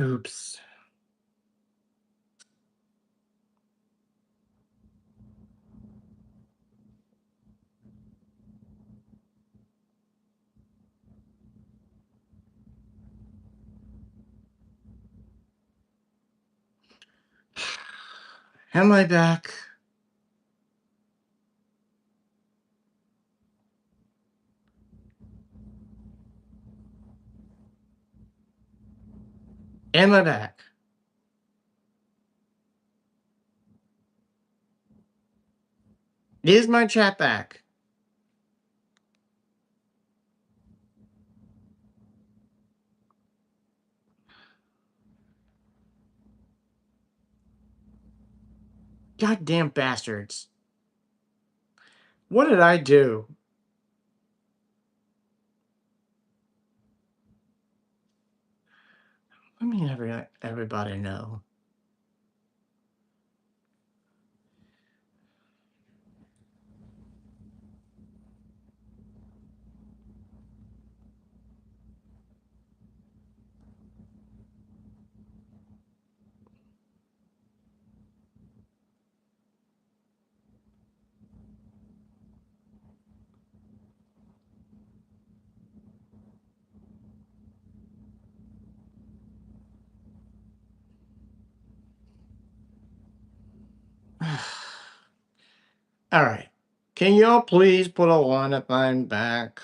Oops. Am I back? Am I back? Is my chat back? Goddamn bastards. What did I do? Let me everybody know. All right. Can y'all please put a one if I'm back?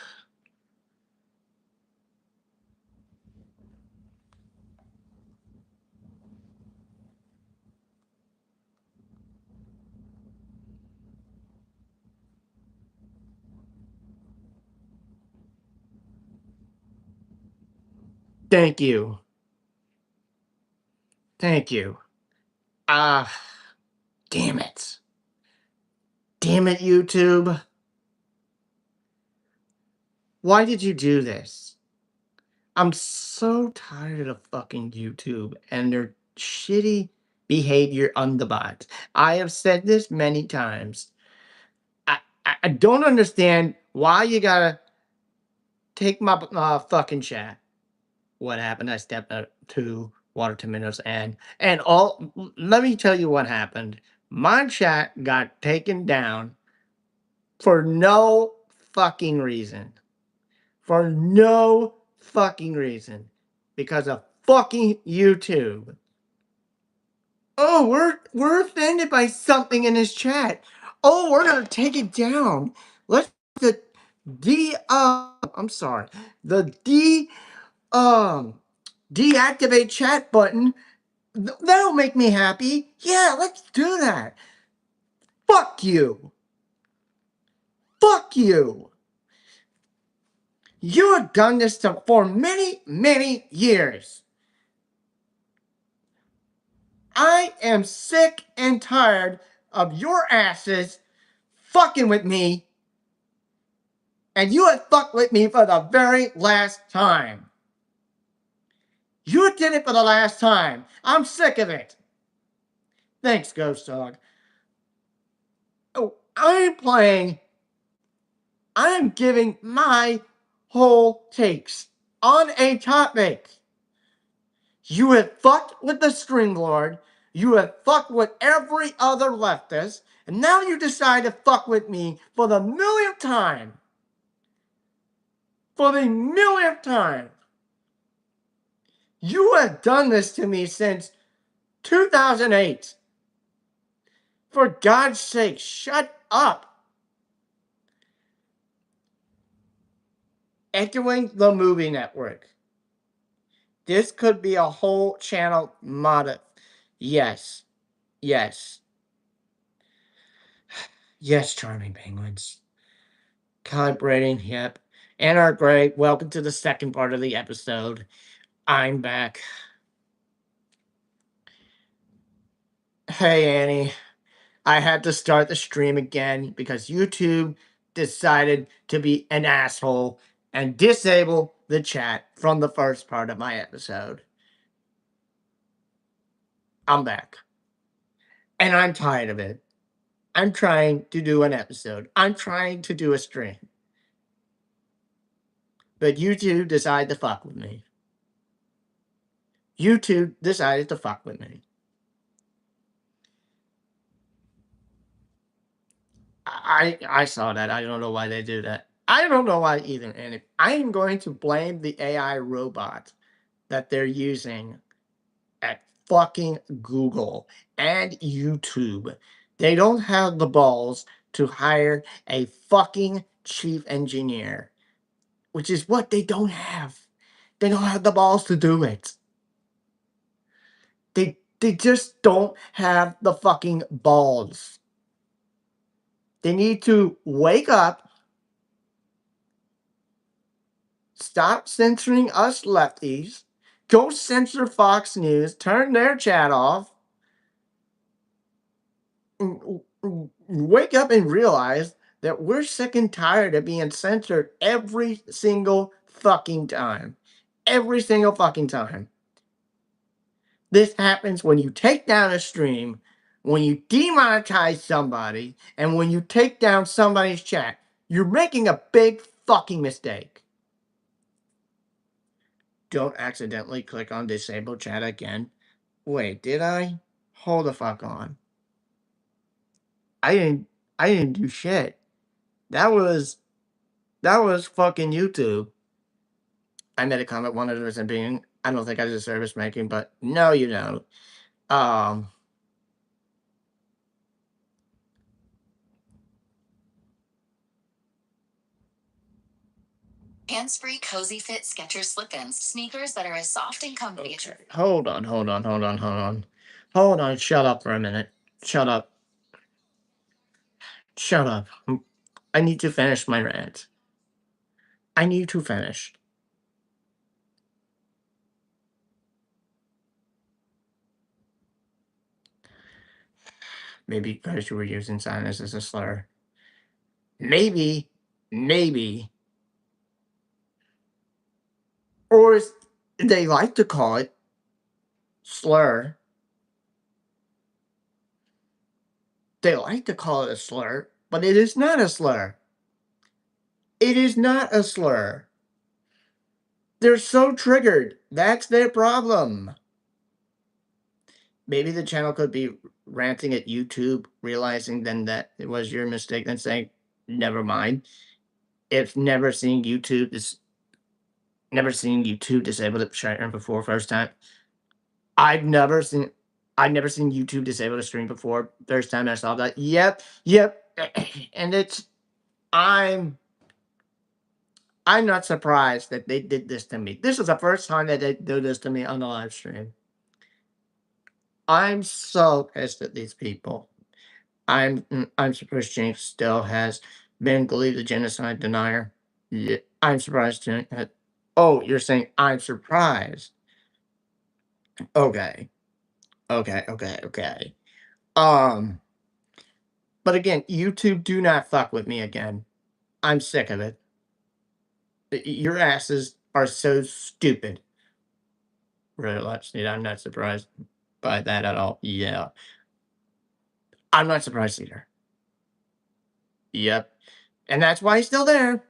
Thank you. Thank you. Ah, damn it. Damn it, YouTube. Why did you do this? I'm so tired of fucking YouTube and their shitty behavior on the bot. I have said this many times. I don't understand why you gotta take my fucking chat. What happened? I stepped out to water tomatoes and all. Let me tell you what happened. My chat got taken down for no fucking reason. For no fucking reason. Because of fucking YouTube. Oh, we're offended by something in his chat. Oh, we're gonna take it down. Let's the I'm sorry. The deactivate chat button. That'll make me happy. Yeah, let's do that. Fuck you. Fuck you. You have done this for many, many years. I am sick and tired of your asses fucking with me, and you have fucked with me for the very last time. You did it for the last time. I'm sick of it. Thanks, Ghost Dog. Oh, I'm giving my whole takes on a topic. You have fucked with the String Lord. You have fucked with every other leftist. And now you decide to fuck with me for the millionth time. For the millionth time. You have done this to me since 2008. For God's sake, shut up. Echoing the Movie Network. This could be a whole channel mod. Yes. Yes. Yes, Charming Penguins. Calibrating, yep. And our great, welcome to the second part of the episode. I'm back. Hey, Annie. I had to start the stream again because YouTube decided to be an asshole and disable the chat from the first part of my episode. I'm back. And I'm tired of it. I'm trying to do an episode. I'm trying to do a stream. But YouTube decided to fuck with me. YouTube decided to fuck with me. I saw that. I don't know why they do that. I don't know why either. And I am going to blame the AI robot that they're using at fucking Google and YouTube. They don't have the balls to hire a fucking chief engineer, which is what they don't have. They don't have the balls to do it. They just don't have the fucking balls. They need to wake up, stop censoring us lefties, go censor Fox News, turn their chat off, wake up and realize that we're sick and tired of being censored every single fucking time. Every single fucking time. This happens when you take down a stream, when you demonetize somebody, and when you take down somebody's chat. You're making a big fucking mistake. Don't accidentally click on disable chat again. Wait, did I? Hold the fuck on. I didn't I didn't do shit. That was fucking YouTube. I made a comment 100% being I don't think I did service making, but no, you don't. Um Hands-free cozy fit Skechers slip-ins, sneakers that are as soft and comfy as okay. Hold on, hold on, hold on, hold on. Hold on, shut up for a minute. Shut up. Shut up. I need to finish my rant. I need to finish. Maybe because you were using silence as a slur. Maybe, maybe. Or as they like to call it, slur. They like to call it a slur, but it is not a slur. It is not a slur. They're so triggered. That's their problem. Maybe the channel could be ranting at YouTube, realizing then that it was your mistake, then saying, never mind. If never seeing YouTube is never seen YouTube disable the stream before first time. I've never seen YouTube disable the stream before. First time I saw that. Yep, yep. And it's I'm I'm not surprised that they did this to me. This is the first time that they do this to me on the live stream. I'm so pissed at these people. I'm surprised Jinx still has been believed a genocide denier. Yeah, I'm surprised Jinx had, oh, you're saying I'm surprised. Okay. Okay, okay, okay. Um, but again, YouTube do not fuck with me again. I'm sick of it. Your asses are so stupid. Really, let's see. I'm not surprised by that at all. Yeah. I'm not surprised either. Yep. And that's why he's still there.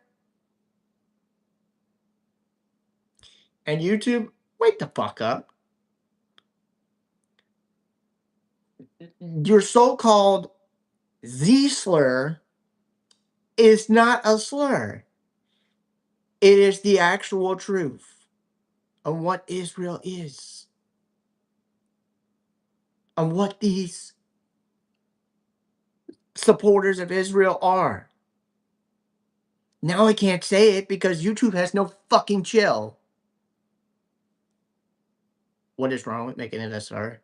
And YouTube, wake the fuck up. Your so-called Z slur is not a slur. It is the actual truth of what Israel is. Of what these supporters of Israel are. Now I can't say it because YouTube has no fucking chill. What is wrong with making it a slur?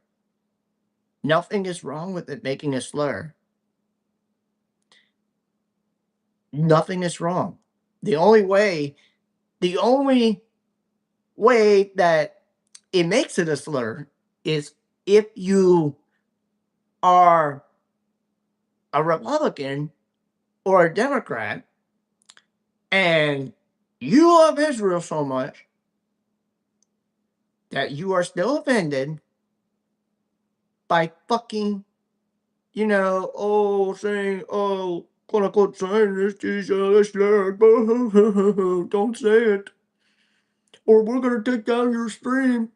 Nothing is wrong with it making a slur. Nothing is wrong. The only way, the only way that it makes it a slur is if you are a Republican or a Democrat and you love Israel so much that you are still offended by fucking, saying, oh, quote unquote, saying this is a slur. Don't say it. Or we're going to take down your stream.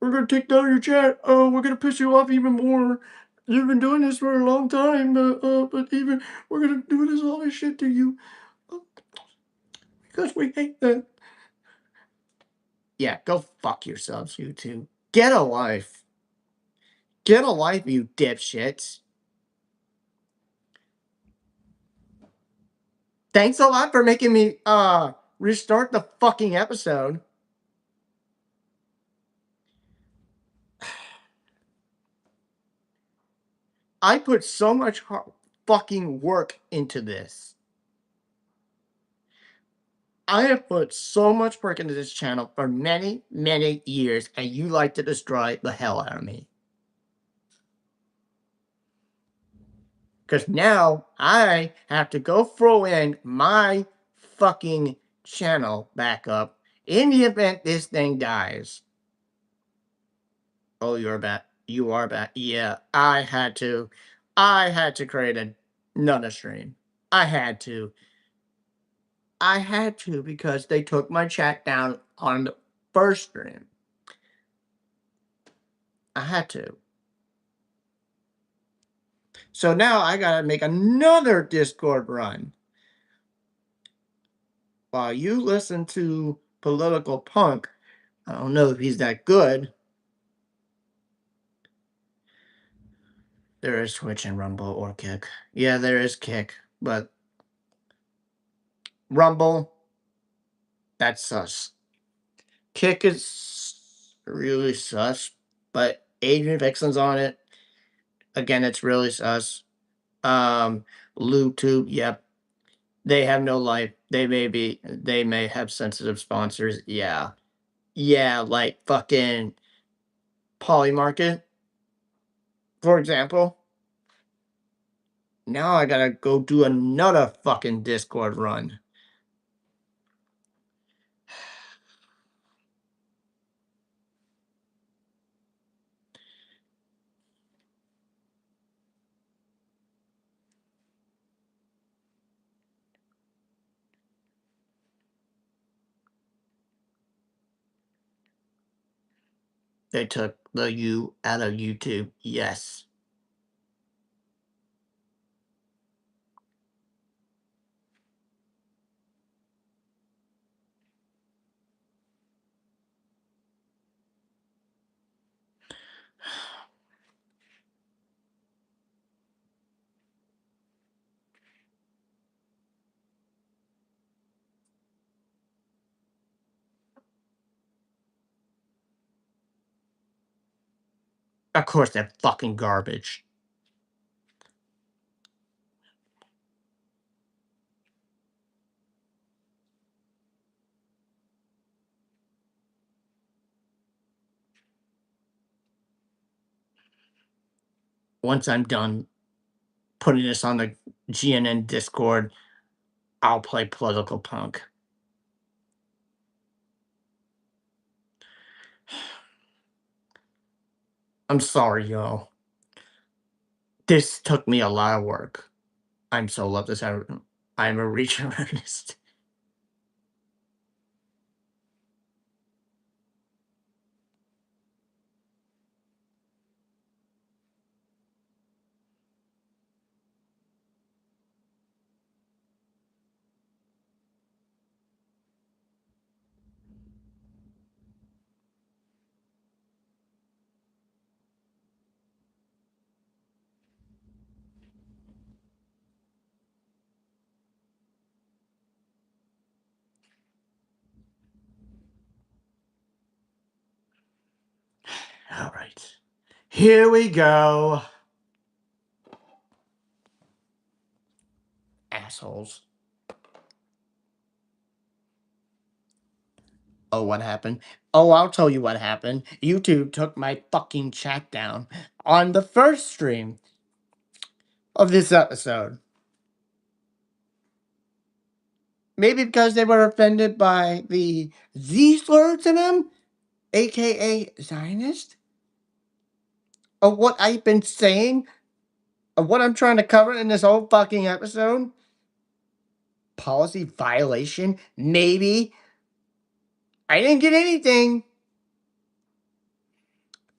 we're gonna take down your chat. Oh, we're gonna piss you off even more. You've been doing this for a long time, but even we're gonna do all this shit to you because we hate that. Yeah, go fuck yourselves, you two. Get a life. Get a life, you dipshits. Thanks a lot for making me restart the fucking episode. I put so much fucking work into this. I have put so much work into this channel for many, many years, and you like to destroy the hell out of me. Because now I have to go throw in my fucking channel back up in the event this thing dies. Oh, you're back. You are back. Yeah, I had to. I had to create another stream. I had to. I had to because they took my chat down on the first stream. I had to. So now I gotta make another Discord run. While you listen to Political Punk, I don't know if he's that good. There is Twitch and Rumble or Kick. Yeah, there is Kick, but Rumble, that's sus. Kick is really sus, but Adrian Vixen's on it. Again, it's really sus. LuTube, yep. They have no life. They may have sensitive sponsors. Yeah. Yeah, like fucking Polymarket, for example. Now I gotta go do another fucking Discord run. They took the U out of YouTube. Yes. Of course, they're fucking garbage. Once I'm done putting this on the GNN Discord, I'll play Political Punk. I'm sorry, y'all. This took me a lot of work. I'm so love this. I'm a reach artist. All right. Here we go. Assholes. Oh, what happened? Oh, I'll tell you what happened. YouTube took my fucking chat down on the first stream of this episode. Maybe because they were offended by the Z slur to them, aka Zionist, of what I've been saying, of what I'm trying to cover in this whole fucking episode. Policy violation? Maybe. I didn't get anything.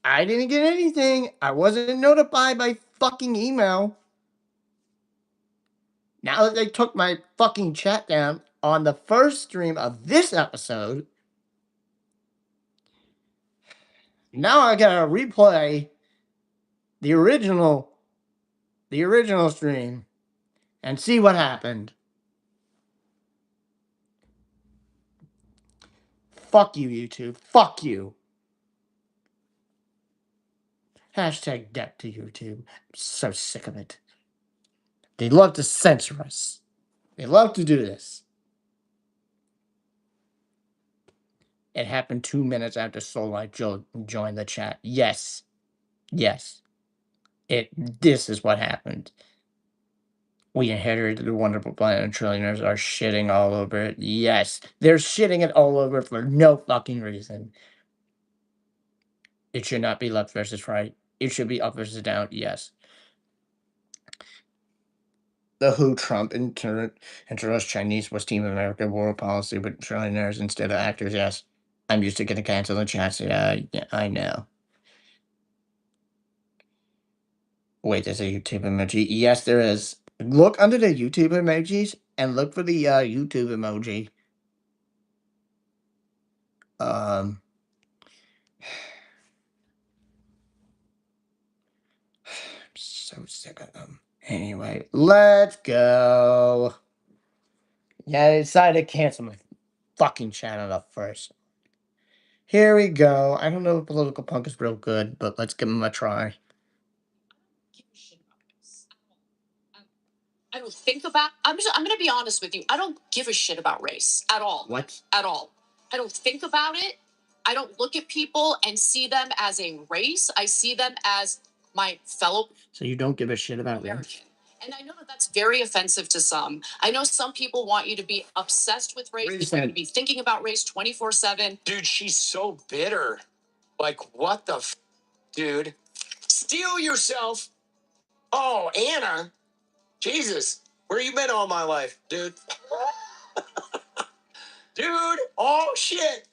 I didn't get anything. I wasn't notified by fucking email. Now that they took my fucking chat down on the first stream of this episode, now I gotta replay the original stream and see what happened. Fuck you, YouTube. Fuck you. Hashtag debt to YouTube. I'm so sick of it. They love to censor us. They love to do this. It happened 2 minutes after Soullight joined the chat. Yes. Yes. This is what happened. We inherited the wonderful planet and trillionaires are shitting all over it. Yes. They're shitting it all over for no fucking reason. It should not be left versus right. It should be up versus down. Yes. The WHO Trump introduced Chinese was Team America world policy with trillionaires instead of actors. Yes. I'm used to getting canceled in chats. Yeah, I know. Wait, there's a YouTube emoji. Yes, there is. Look under the YouTube emojis and look for the YouTube emoji. I'm so sick of them. Anyway, let's go. Yeah, I decided to cancel my fucking channel up first. Here we go. I don't know if Political Punk is real good, but let's give him a try. I don't think about. I'm gonna be honest with you. I don't give a shit about race at all. What? At all. I don't think about it. I don't look at people and see them as a race. I see them as my fellow. So you don't give a shit about race? American. And I know that that's very offensive to some. I know some people want you to be obsessed with race. They want you to be thinking about race 24/7. Dude, she's so bitter. Like, what the dude? Steel yourself. Oh, Anna. Jesus. Where you been all my life, dude? Dude, oh shit.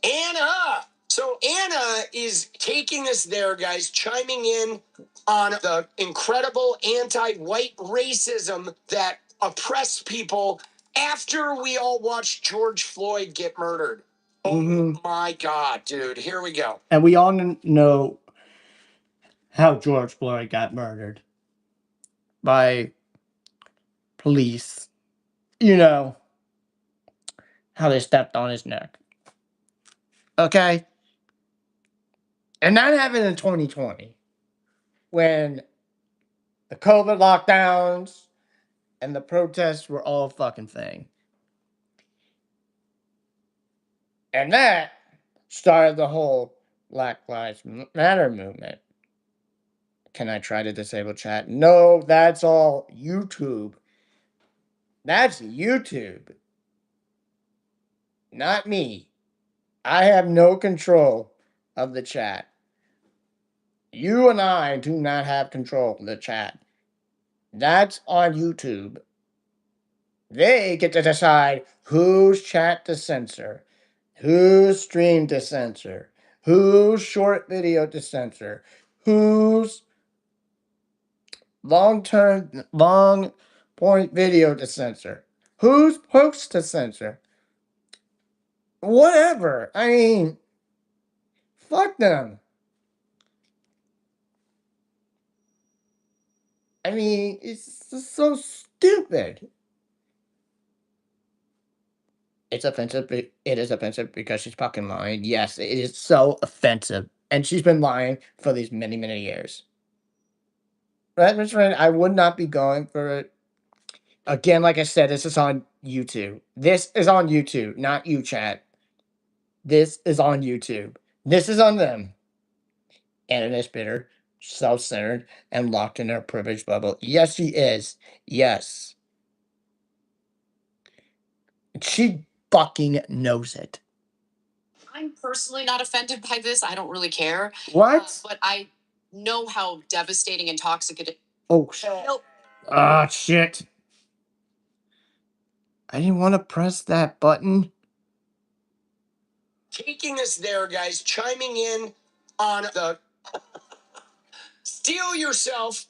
Anna. So Anna is taking us there, guys, chiming in on the incredible anti-white racism that oppressed people after we all watched George Floyd get murdered. Oh my God, dude. Here we go. And we all know how George Floyd got murdered by police. You know, how they stepped on his neck. Okay? And that happened in 2020 when the COVID lockdowns and the protests were all a fucking thing. And that started the whole Black Lives Matter movement. Can I try to disable chat? No, that's all YouTube. That's YouTube. Not me. I have no control of the chat. You and I do not have control of the chat. That's on YouTube. They get to decide whose chat to censor, whose stream to censor, whose short video to censor, whose long point video to censor, whose post to censor. Whatever. I mean, fuck them. I mean, it's just so stupid. It's offensive. It is offensive because she's fucking lying. Yes, it is so offensive. And she's been lying for these many, many years. Right, Mr. Friend, I would not be going for it. Again, like I said, this is on YouTube. This is on YouTube, not you, chat. This is on YouTube. This is on them. Anna is bitter, self-centered, and locked in her privilege bubble. Yes, she is. Yes. She fucking knows it. I'm personally not offended by this. I don't really care. What? But I know how devastating and toxic it is. Oh, shit. Nope. Ah, shit. I didn't want to press that button. Taking us there, guys, chiming in on the steal yourself.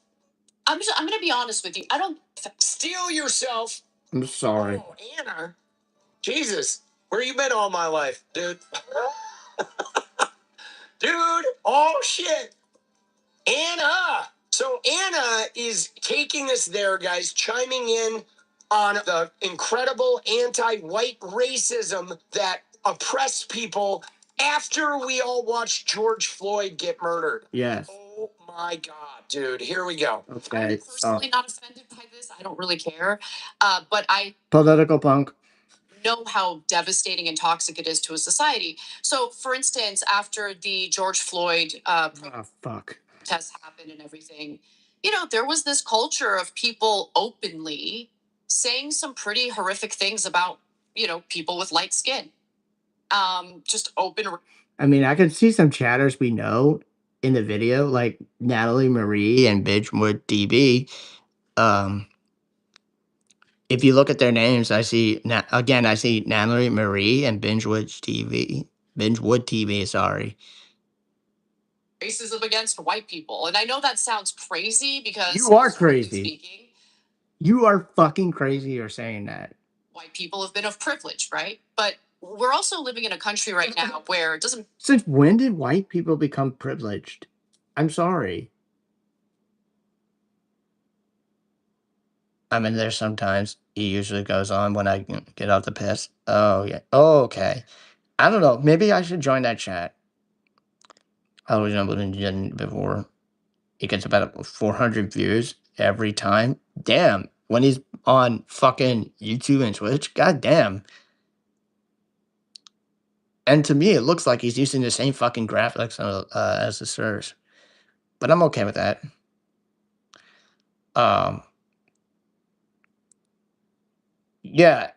I'm going to be honest with you. I don't Steal yourself. I'm sorry. Oh, Anna. Jesus. Where you been all my life, dude? Dude. Oh, shit. Anna. So Anna is taking us there, guys, chiming in on the incredible anti-white racism that oppressed people after we all watched George Floyd get murdered. Yes. Oh my God, dude. Here we go. Okay. I'm personally not offended by this. I don't really care. But I Political punk. know how devastating and toxic it is to a society. So, for instance, after the George Floyd Oh, fuck. protests happened and everything, there was this culture of people openly saying some pretty horrific things about, people with light skin. Just open. I mean, I can see some chatters we know in the video, like Natalie Marie and Bidgewood DB. If you look at their names, I see I see Natalie Marie and Bingewood TV. Sorry. Racism against white people. And I know that sounds crazy because You are historically crazy. speaking, You are fucking crazy for saying that. white people have been of privilege, right? But we're also living in a country right now where it doesn't. Since when did white people become privileged? I'm sorry. I'm in there sometimes. He usually goes on when I get off the piss. Oh, yeah. Oh, okay. I don't know. Maybe I should join that chat. I was able to do before. He gets about 400 views every time. Damn. When he's on fucking YouTube and Twitch, god damn. And to me, it looks like he's using the same fucking graphics as the Sirs. But I'm okay with that. Yeah.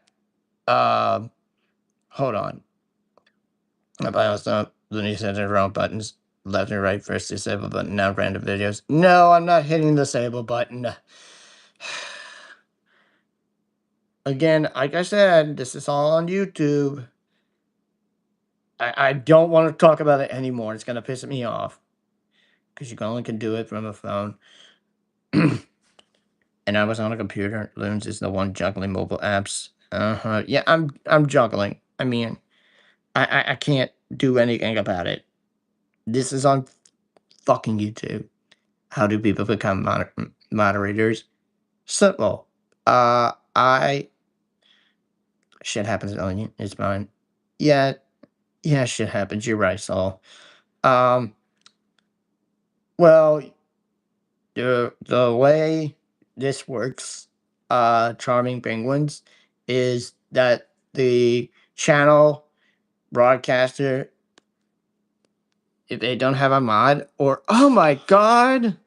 Hold on. My BIOS not then he said the wrong buttons. Left and right first disable button, now random videos. No, I'm not hitting the disable button. Again, like I said, this is all on YouTube. I don't want to talk about it anymore. It's gonna piss me off. Because you only can do it from a phone. And I was on a computer. Loons is the one juggling mobile apps. Yeah, I'm juggling. I mean, I can't do anything about it. This is on fucking YouTube. How do people become moderators? Simple. I shit happens on you. It's fine. Yeah, yeah, shit happens. You're right, Saul. Well, the way this works, Charming Penguins, is that the channel broadcaster, if they don't have a mod, or oh my god,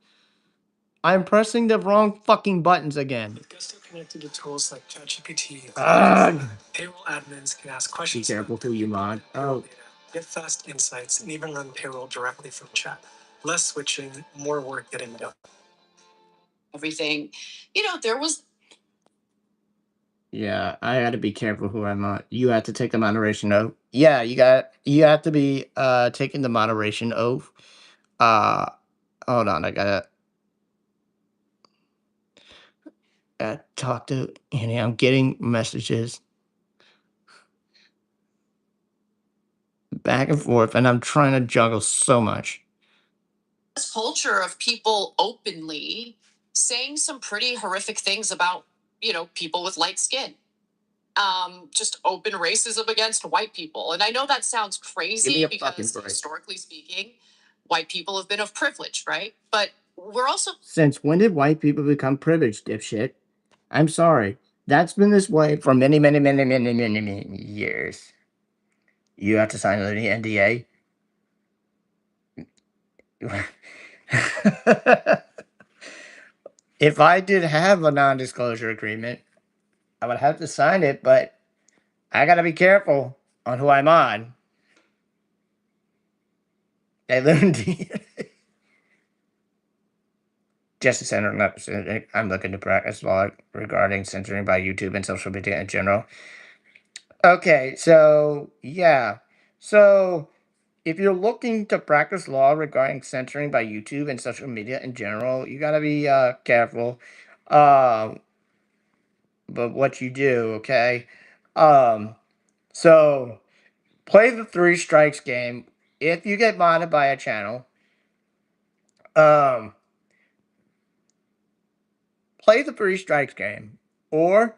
I'm pressing the wrong fucking buttons again. Gusto connected to tools like ChatGPT. Ugh. Payroll admins can ask Be questions careful who you mod. payroll Oh, data, get fast insights, and even run payroll directly from chat. Less switching, more work getting done. Everything, there was. yeah, I gotta be careful who I'm on. You have to take the moderation oath. Yeah, you have to be taking the moderation oath. Hold on, I gotta talk to Annie. I'm getting messages back and forth, and I'm trying to juggle so much. This culture of people openly saying some pretty horrific things about, people with light skin. Just open racism against white people. And I know that sounds Give me crazy a fucking because break. historically speaking, white people have been of privilege, right? But we're also. Since when did white people become privileged, dipshit? I'm sorry. That's been this way for many, many, many, many, many, many years. You have to sign the NDA. If I did have a non-disclosure agreement, I would have to sign it, but I gotta be careful on who I'm on. They learned Justice Center. I'm looking to practice law regarding censoring by YouTube and social media in general. Okay, so yeah, so if you're looking to practice law regarding censoring by YouTube and social media in general, you gotta be careful. Um, but what you do, okay? Um, so play the three strikes game. If you get modded by a channel, um, play the three strikes game, or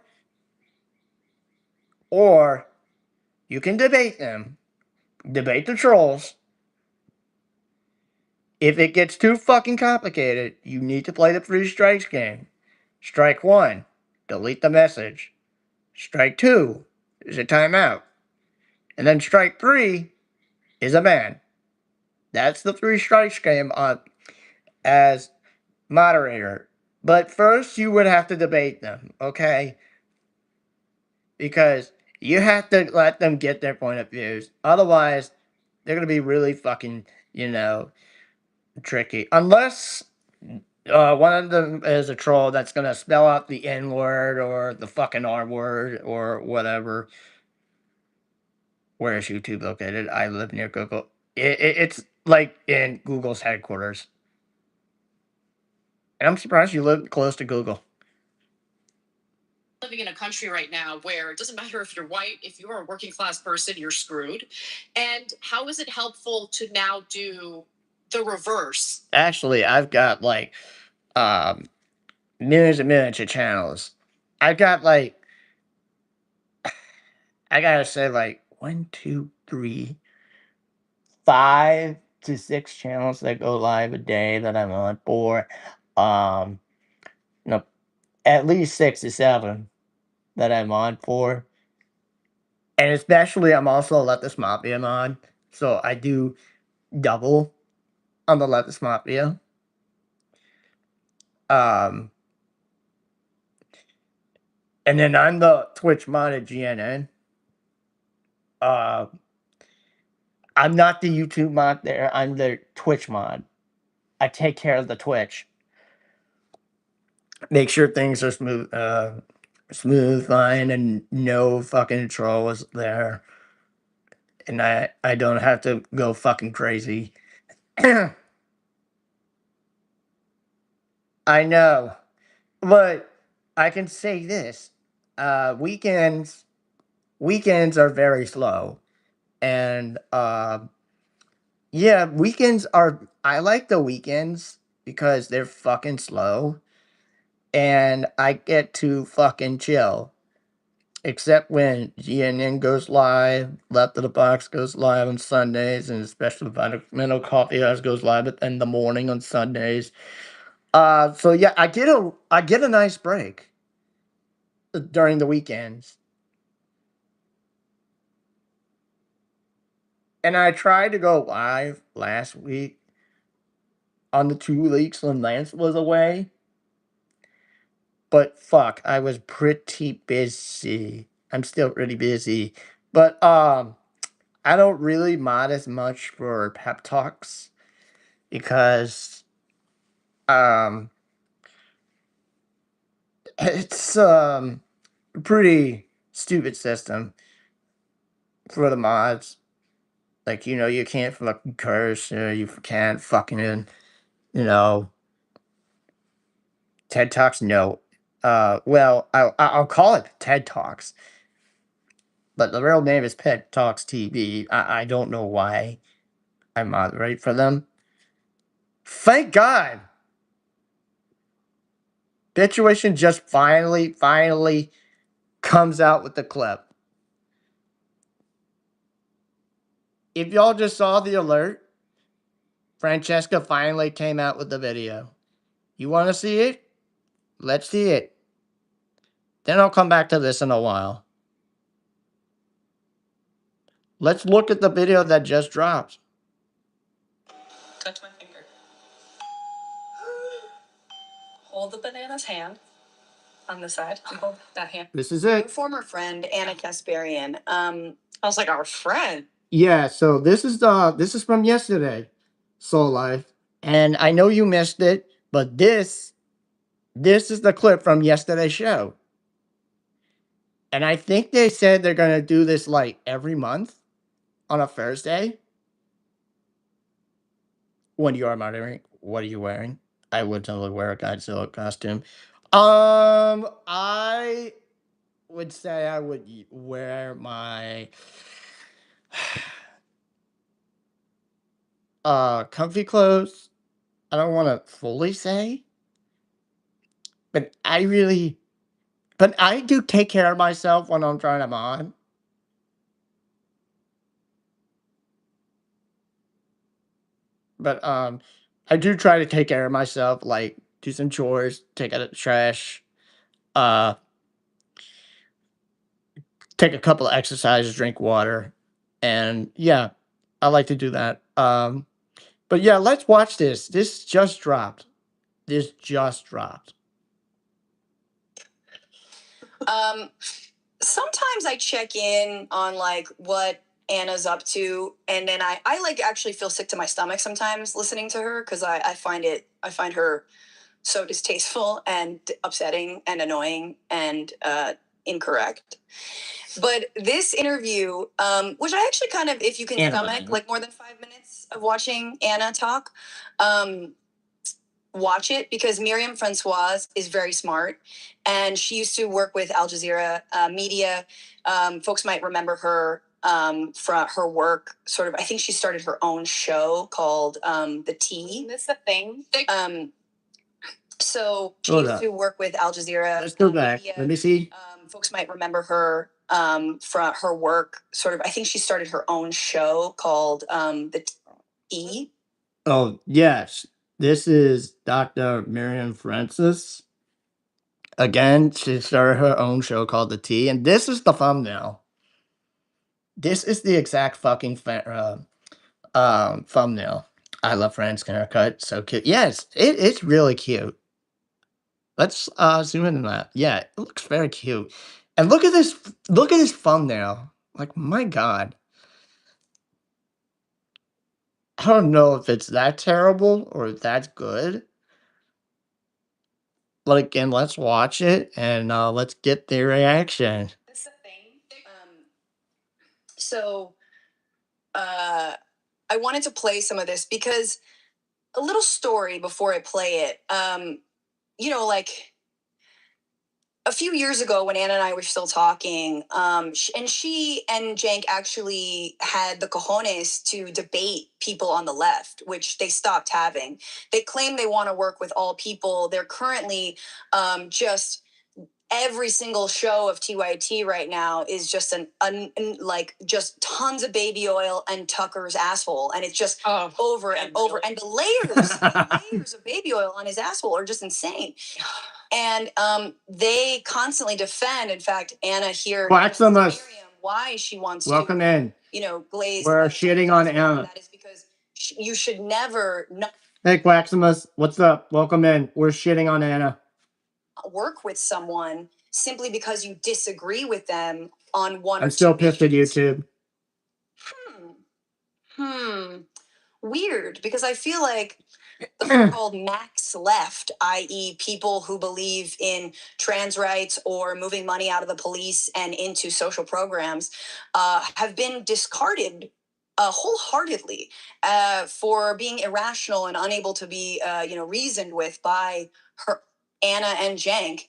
or you can debate them, debate the trolls. If it gets too fucking complicated, you need to play the three strikes game. Strike one, delete the message. Strike two is a timeout. And then strike three is a ban. That's the three strikes game as moderator. But first, you would have to debate them, okay? Because you have to let them get their point of views. Otherwise, they're going to be really fucking, tricky. Unless one of them is a troll that's going to spell out the N word or the fucking R word or whatever. Where is YouTube located? I live near Google. It's like in Google's headquarters. And I'm surprised you live close to Google. Living in a country right now where it doesn't matter if you're white, if you're a working class person, you're screwed. And how is it helpful to now do the reverse? Actually, I've got like millions and millions of channels. I've got like I gotta say like 5 to 6 channels that go live a day that I'm on for. Um no, at least 6 to 7 that I'm on for. And especially I'm also a Leftist Mafia mod. So I do double on the Leftist Mafia. Um and then I'm the Twitch mod at GNN. Uh I'm not the YouTube mod there. I'm the Twitch mod. I take care of the Twitch. Make sure things are smooth, fine, and no fucking trolls there. And I don't have to go fucking crazy. I know, but I can say this: weekends are very slow, and yeah, weekends are. I like the weekends because they're fucking slow, and I get to fucking chill. Except when GNN goes live, Left of the Box goes live on Sundays, and especially Mental Coffee House goes live in the morning on Sundays. So yeah, I get a nice break during the weekends, and I tried to go live last week on the 2 weeks when Lance was away, but fuck, I was pretty busy. I'm still pretty busy, but I don't really mod as much for pep talks because um it's a pretty stupid system for the mods. Like, you can't fucking curse or you can't fucking you know TED Talks, no. Well, I'll call it TED Talks, but the real name is TED Talks TV. I don't know why I moderate for them. Thank God. Situation just finally comes out with the clip. If y'all just saw the alert, Francesca finally came out with the video. You want to see it? Let's see it. Then I'll come back to this in a while. Let's look at the video that just dropped. Touch my finger. Hold the banana's hand on the side. Hold that hand. This is it. Former friend Anna Kasparian. I was like, our friend. Yeah, so this is from yesterday, Soul Life. And I know you missed it, but this is the clip from yesterday's show. And I think they said they're gonna do this like every month on a Thursday. When you are monitoring, what are you wearing? I would totally wear a Godzilla costume. I would say I would wear my comfy clothes. I don't want to fully say, but I do take care of myself when I'm trying them on. But I do try to take care of myself, like do some chores, take out the trash, uh, take a couple of exercises, drink water, and yeah, I like to do that. But yeah, let's watch this. This just dropped. This just dropped. Um, Sometimes I check in on like what Anna's up to, and then I like actually feel sick to my stomach sometimes listening to her because I find her so distasteful and upsetting and annoying and incorrect. But this interview, which I actually kind of, if you can Anna stomach like more than 5 minutes of watching Anna talk, um, watch it because Miriam Francoise is very smart, and she used to work with Al Jazeera Media. Folks might remember her from her work. Sort of, I think she started her own show called The Tea. Isn't this the thing? So she Hold used up. to work with Al Jazeera Let's go back. Media. Let me see. Folks might remember her from her work. Sort of, I think she started her own show called The Tea. Oh, yes. This is Dr. Miriam Francis. Again, she started her own show called The Tea, and this is the thumbnail. This is the exact fucking thumbnail. I love Fran's haircut. So cute. Yes, it's really cute. Let's zoom in on that. Yeah, it looks very cute. And look at this. Look at this thumbnail. Like, my God. I don't know if it's that terrible or if that's good. But again, let's watch it and let's get the reaction. That's the thing. So I wanted to play some of this because a little story before I play it. Like a few years ago when Anna and I were still talking, and she and Jank actually had the cojones to debate people on the left, which they stopped having. They claim they want to work with all people. They're currently just every single show of TYT right now is just like just tons of baby oil and Tucker's asshole, and it's just over and over, and the layers of baby oil on his asshole are just insane. And they constantly defend. In fact, Anna here Wax them us. Miriam why she wants Welcome to, in. glaze. We're shitting on Tucker's Anna. That is because you should never not Hey, Quaximus, what's up? Welcome in. We're shitting on Anna. work with someone simply because you disagree with them on one. I'm still pissed at YouTube. Weird, because I feel like the so-called max left, i.e., people who believe in trans rights or moving money out of the police and into social programs, have been discarded wholeheartedly for being irrational and unable to be, reasoned with by her, Anna and Jank.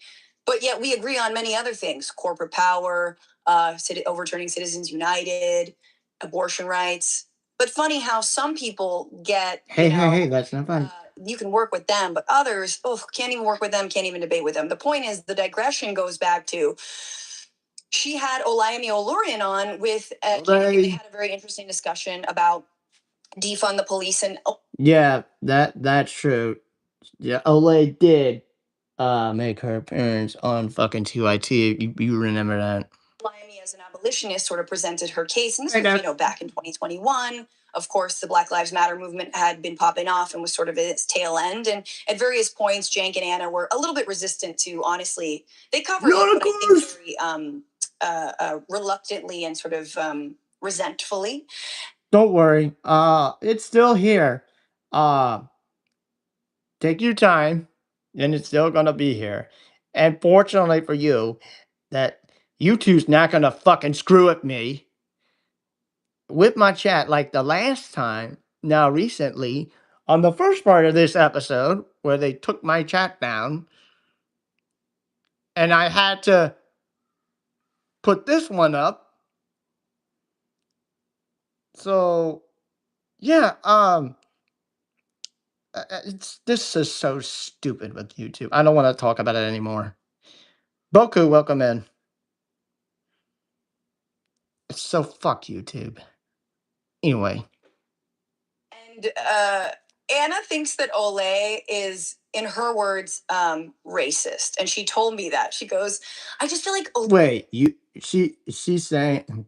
But yet we agree on many other things: corporate power, overturning Citizens United, abortion rights. But funny how some people get, Hey, that's not fun. you can work with them, but others, can't even work with them, can't even debate with them. The point is, the digression goes back to she had Olayemi Olorian on with, they had a very interesting discussion about defund the police and. Yeah, that's true. Yeah, Olay did make her appearance on fucking 2IT. You remember that? Miami as an abolitionist sort of presented her case, and this was, back in 2021. Of course, the Black Lives Matter movement had been popping off and was sort of at its tail end. And at various points, Jank and Anna were a little bit resistant to, honestly, they covered it, but I think very reluctantly and sort of resentfully. Don't worry. It's still here. Take your time, and it's still gonna be here. And fortunately for you, that YouTube's not gonna fucking screw with me with my chat like the last time. Now, recently, On the first part of this episode, where they took my chat down, and I had to put this one up. So, yeah, this is so stupid with YouTube. I don't want to talk about it anymore. Boku, welcome in. So fuck YouTube. Anyway, And Anna thinks that Olay is, in her words, racist. And she told me that. She goes, I just feel like wait, she's saying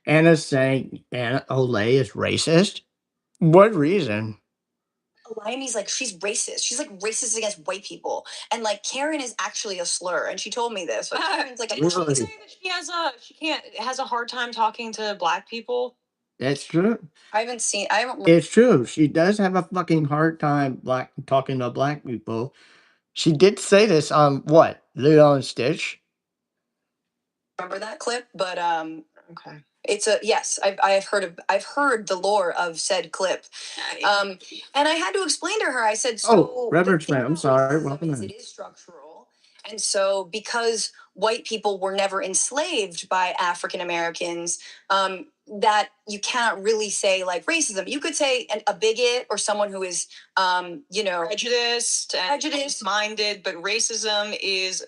Anna's saying Anna Olay is racist? What reason? Olayemi's like, she's racist. She's like racist against white people. And like Karen is actually a slur. And she told me this. Like, Karen's like, Didn't she say that she has a hard time talking to black people? That's true. I haven't. It's true. She does have a fucking hard time talking to black people. She did say this on what? Lilo and Stitch? Remember that clip, but okay. It's a yes. I've heard the lore of said clip, and I had to explain to her. I said, so Reverend the thing Smith, I'm about sorry. racism Welcome is in. it is structural, and so because white people were never enslaved by African Americans, that you cannot really say like racism. You could say a bigot or someone who is, prejudiced minded, but racism is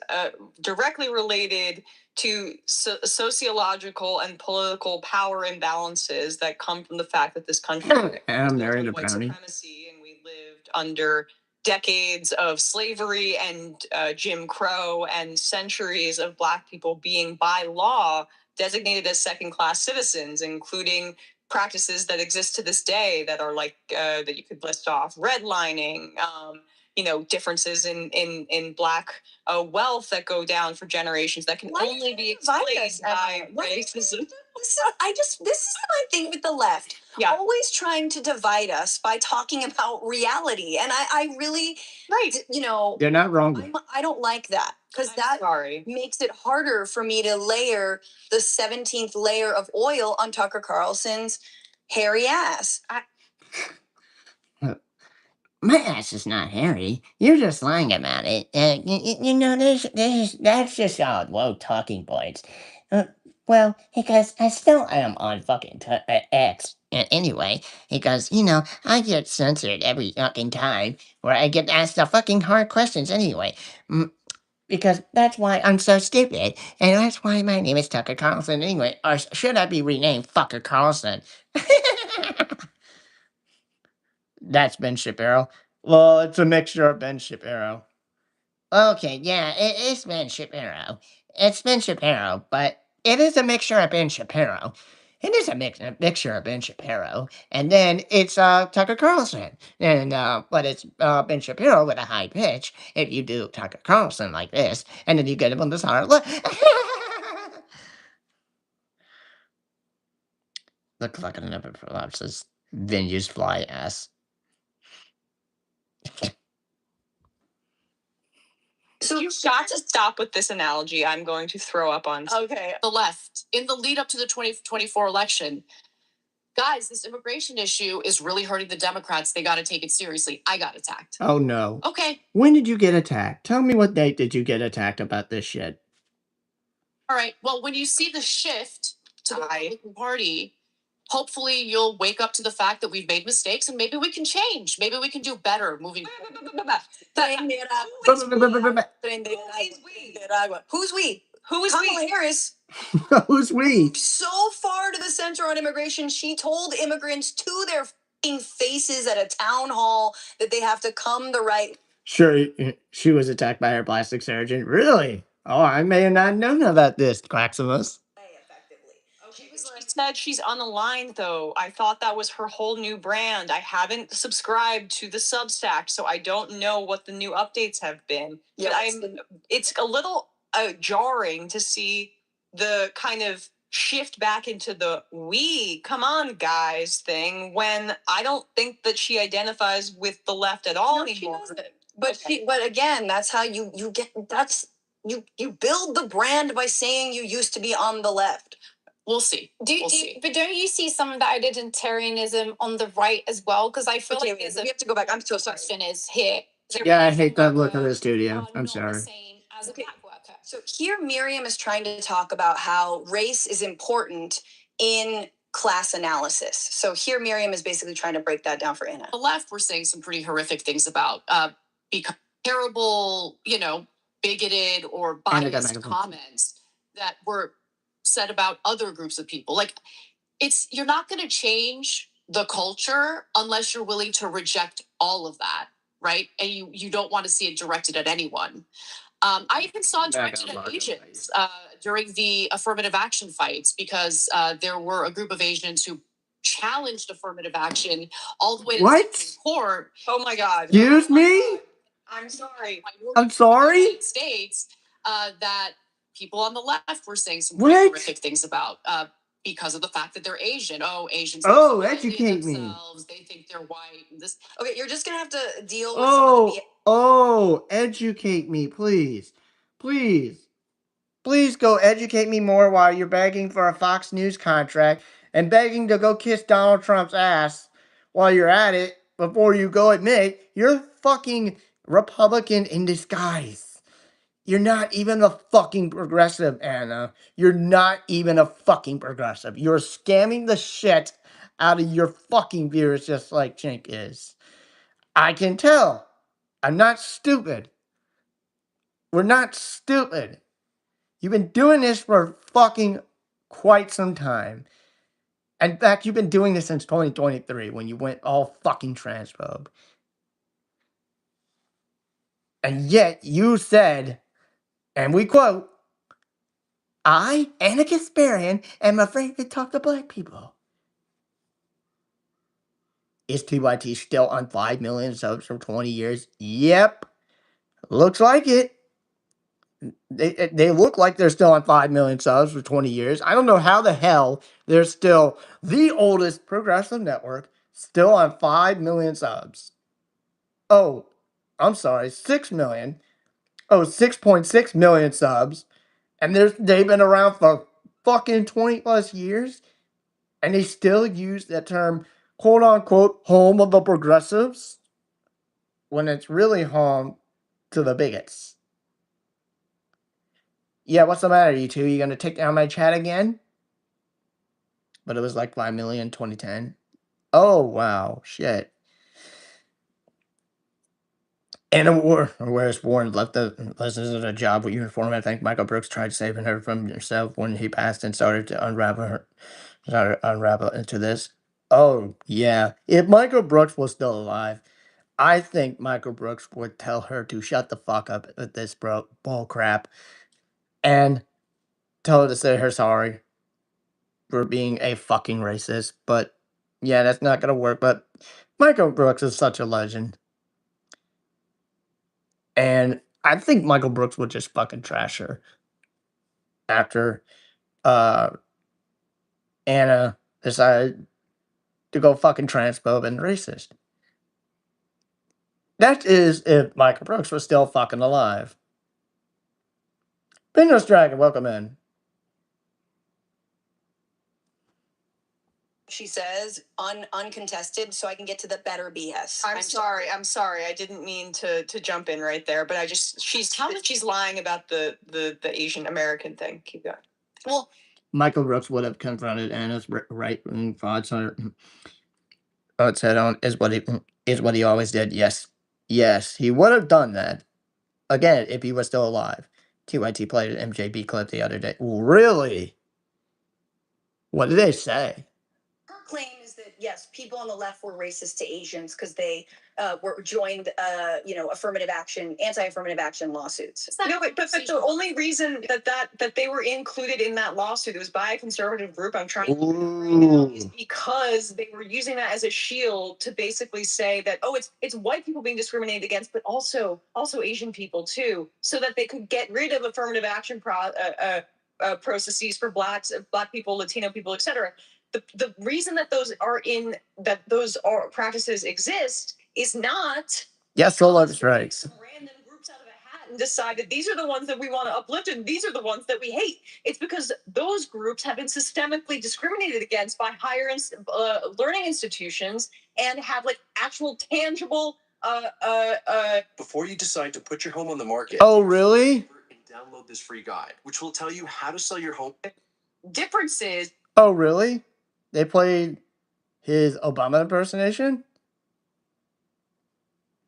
directly related to sociological and political power imbalances that come from the fact that this country I'm married to white Brownie. supremacy, and we lived under decades of slavery and Jim Crow and centuries of black people being by law designated as second-class citizens, including practices that exist to this day that are like that you could list off: redlining, differences in black wealth that go down for generations that can only be explained by racism. This is my thing with the left. Yeah. Always trying to divide us by talking about reality. And I really, They're not wrong. I don't like that, because that makes it harder for me to layer the 17th layer of oil on Tucker Carlson's hairy ass. My ass is not hairy. You're just lying about it. That's just all low talking points. Well, because I still am on fucking X. Anyway, because, I get censored every fucking time where I get asked the fucking hard questions anyway. Because that's why I'm so stupid. And that's why my name is Tucker Carlson anyway. Or should I be renamed Fucker Carlson? That's Ben Shapiro. Well, it's a mixture of Ben Shapiro. Okay, yeah, it's Ben Shapiro. It's Ben Shapiro, but it is a mixture of Ben Shapiro. It is a mixture of Ben Shapiro, and then it's Tucker Carlson, and but it's Ben Shapiro with a high pitch. If you do Tucker Carlson like this, and then you get him on this hard look. Look like it never collapses. Venue's fly ass. So you've got to stop with this analogy. I'm going to throw up on. Okay. The left in the lead up to the 2024 election. Guys, this immigration issue is really hurting the Democrats. They got to take it seriously. I got attacked. Oh no. Okay. When did you get attacked? Tell me what date did you get attacked about this shit? All right. Well, when you see the shift to the Republican Party, hopefully you'll wake up to the fact that we've made mistakes and maybe we can change. Maybe we can do better moving forward. Who's we? Who is Kamala Harris? Who's we? So far to the center on immigration, she told immigrants to their faces at a town hall that they have to come the right. Sure, she was attacked by her plastic surgeon. Really? Oh, I may have not known about this, Quaximus. She said she's on the line, though. I thought that was her whole new brand. I haven't subscribed to the Substack, so I don't know what the new updates have been. Yeah, it's a little jarring to see the kind of shift back into the "we come on guys" thing when I don't think that she identifies with the left at all anymore. She doesn't. But again, that's how you get. You build the brand by saying you used to be on the left. we'll see. But don't you see some of that identitarianism on the right as well? Because I feel like we have to go back. I'm so sorry. question is here. Yeah, I hate that look of the studio. I'm sorry. As a black worker. So here Miriam is trying to talk about how race is important in class analysis. So here Miriam is basically trying to break that down for Anna. The left were saying some pretty horrific things about terrible, bigoted or biased comments that were said about other groups of people. Like, you're not going to change the culture unless you're willing to reject all of that, right? And you don't want to see it directed at anyone. I even saw it directed at Asians during the affirmative action fights because there were a group of Asians who challenged affirmative action all the way to the Supreme Court. Oh my God. Excuse me? I'm sorry. I'm sorry? United States that people on the left were saying some pretty horrific things about because of the fact that they're Asian. Oh, Asians. Oh, educate me. They think they're white. Okay, you're just gonna have to deal with Oh, some of the. oh, educate me, please. Please. Please go educate me more while you're begging for a Fox News contract and begging to go kiss Donald Trump's ass while you're at it before you go admit you're fucking Republican in disguise. You're not even a fucking progressive, Anna. You're not even a fucking progressive. You're scamming the shit out of your fucking viewers just like Chink is. I can tell. I'm not stupid. We're not stupid. You've been doing this for fucking quite some time. In fact, you've been doing this since 2023 when you went all fucking transphobe. And yet you said, and we quote, I, Anna Kasparian, am afraid to talk to black people. Is TYT still on 5 million subs for 20 years? Yep. Looks like it. They look like they're still on 5 million subs for 20 years. I don't know how the hell they're still the oldest progressive network, still on 5 million subs. Oh, I'm sorry, 6 million. Oh, 6.6 million subs. And they've been around for fucking 20 plus years. And they still use that term, quote unquote, home of the progressives, when it's really home to the bigots. Yeah, what's the matter, you two? You gonna take down my chat again? But it was like 5 million 2010. Oh, wow. Shit. And whereas Warren left this is a job with uniform, I think Michael Brooks tried saving her from herself when he passed and started to unravel into this. Oh, yeah. If Michael Brooks was still alive, I think Michael Brooks would tell her to shut the fuck up with this bull crap and tell her to say her sorry for being a fucking racist. But yeah, that's not gonna work. But Michael Brooks is such a legend. And I think Michael Brooks would just fucking trash her after uh Anna decided to go fucking transphobe and racist. That is if Michael Brooks was still fucking alive. Pinus Dragon, welcome in. She says uncontested, so I can get to the better BS. I'm sorry. I didn't mean to jump in right there, but she's lying about the Asian American thing. Keep going. Well, Michael Brooks would have confronted Anna's right thoughts on its head on is what he always did. Yes, he would have done that again if he was still alive. TYT played an MJB clip the other day. Really? What did they say? her claim is that yes, people on the left were racist to Asians because they were joined, affirmative action, anti-affirmative action lawsuits. No, but the only reason that they were included in that lawsuit, it was by a conservative group. I'm trying to right now, is because they were using that as a shield to basically say that it's white people being discriminated against, but also Asian people too, so that they could get rid of affirmative action processes for black people, Latino people, etc. The reason that those practices exist is not Yes, so that's right. random groups out of a hat. and decided these are the ones that we want to uplift and these are the ones that we hate. It's because those groups have been systemically discriminated against by higher learning institutions and have like actual tangible Before you decide to put your home on the market. Oh, really? Download this free guide, which will tell you how to sell your home. differences. Oh, really? They played his Obama impersonation?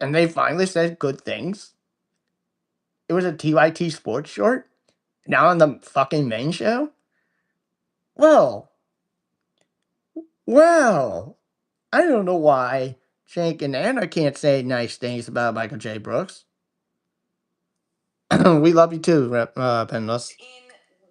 And they finally said good things? It was a TYT sports short? Now on the fucking main show? Well, I don't know why Jake and Anna can't say nice things about Michael J. Brooks. We love you too, Penless. In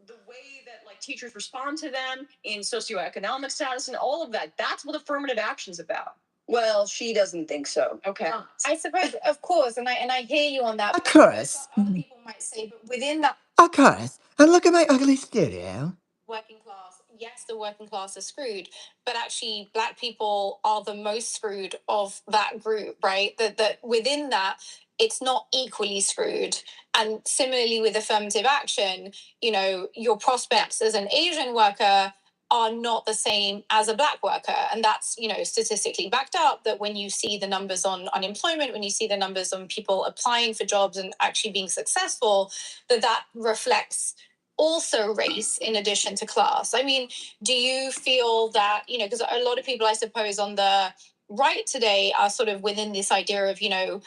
the way that like teachers respond to them, in socioeconomic status, and all of that. That's what affirmative action's about. Well, she doesn't think so. Okay. I suppose, of course, and I hear you on that. Of course. Other people might say, but within that Of course. And look at my ugly studio. working class, yes, the working class is screwed, but actually, Black people are the most screwed of that group, right? That within that, it's not equally screwed. And similarly with affirmative action, you know, your prospects as an Asian worker are not the same as a Black worker. And that's, you know, statistically backed up, that when you see the numbers on unemployment, when you see the numbers on people applying for jobs and actually being successful, that reflects also race in addition to class. I mean, do you feel that, you know, because a lot of people, I suppose, on the right today are sort of within this idea of, you know,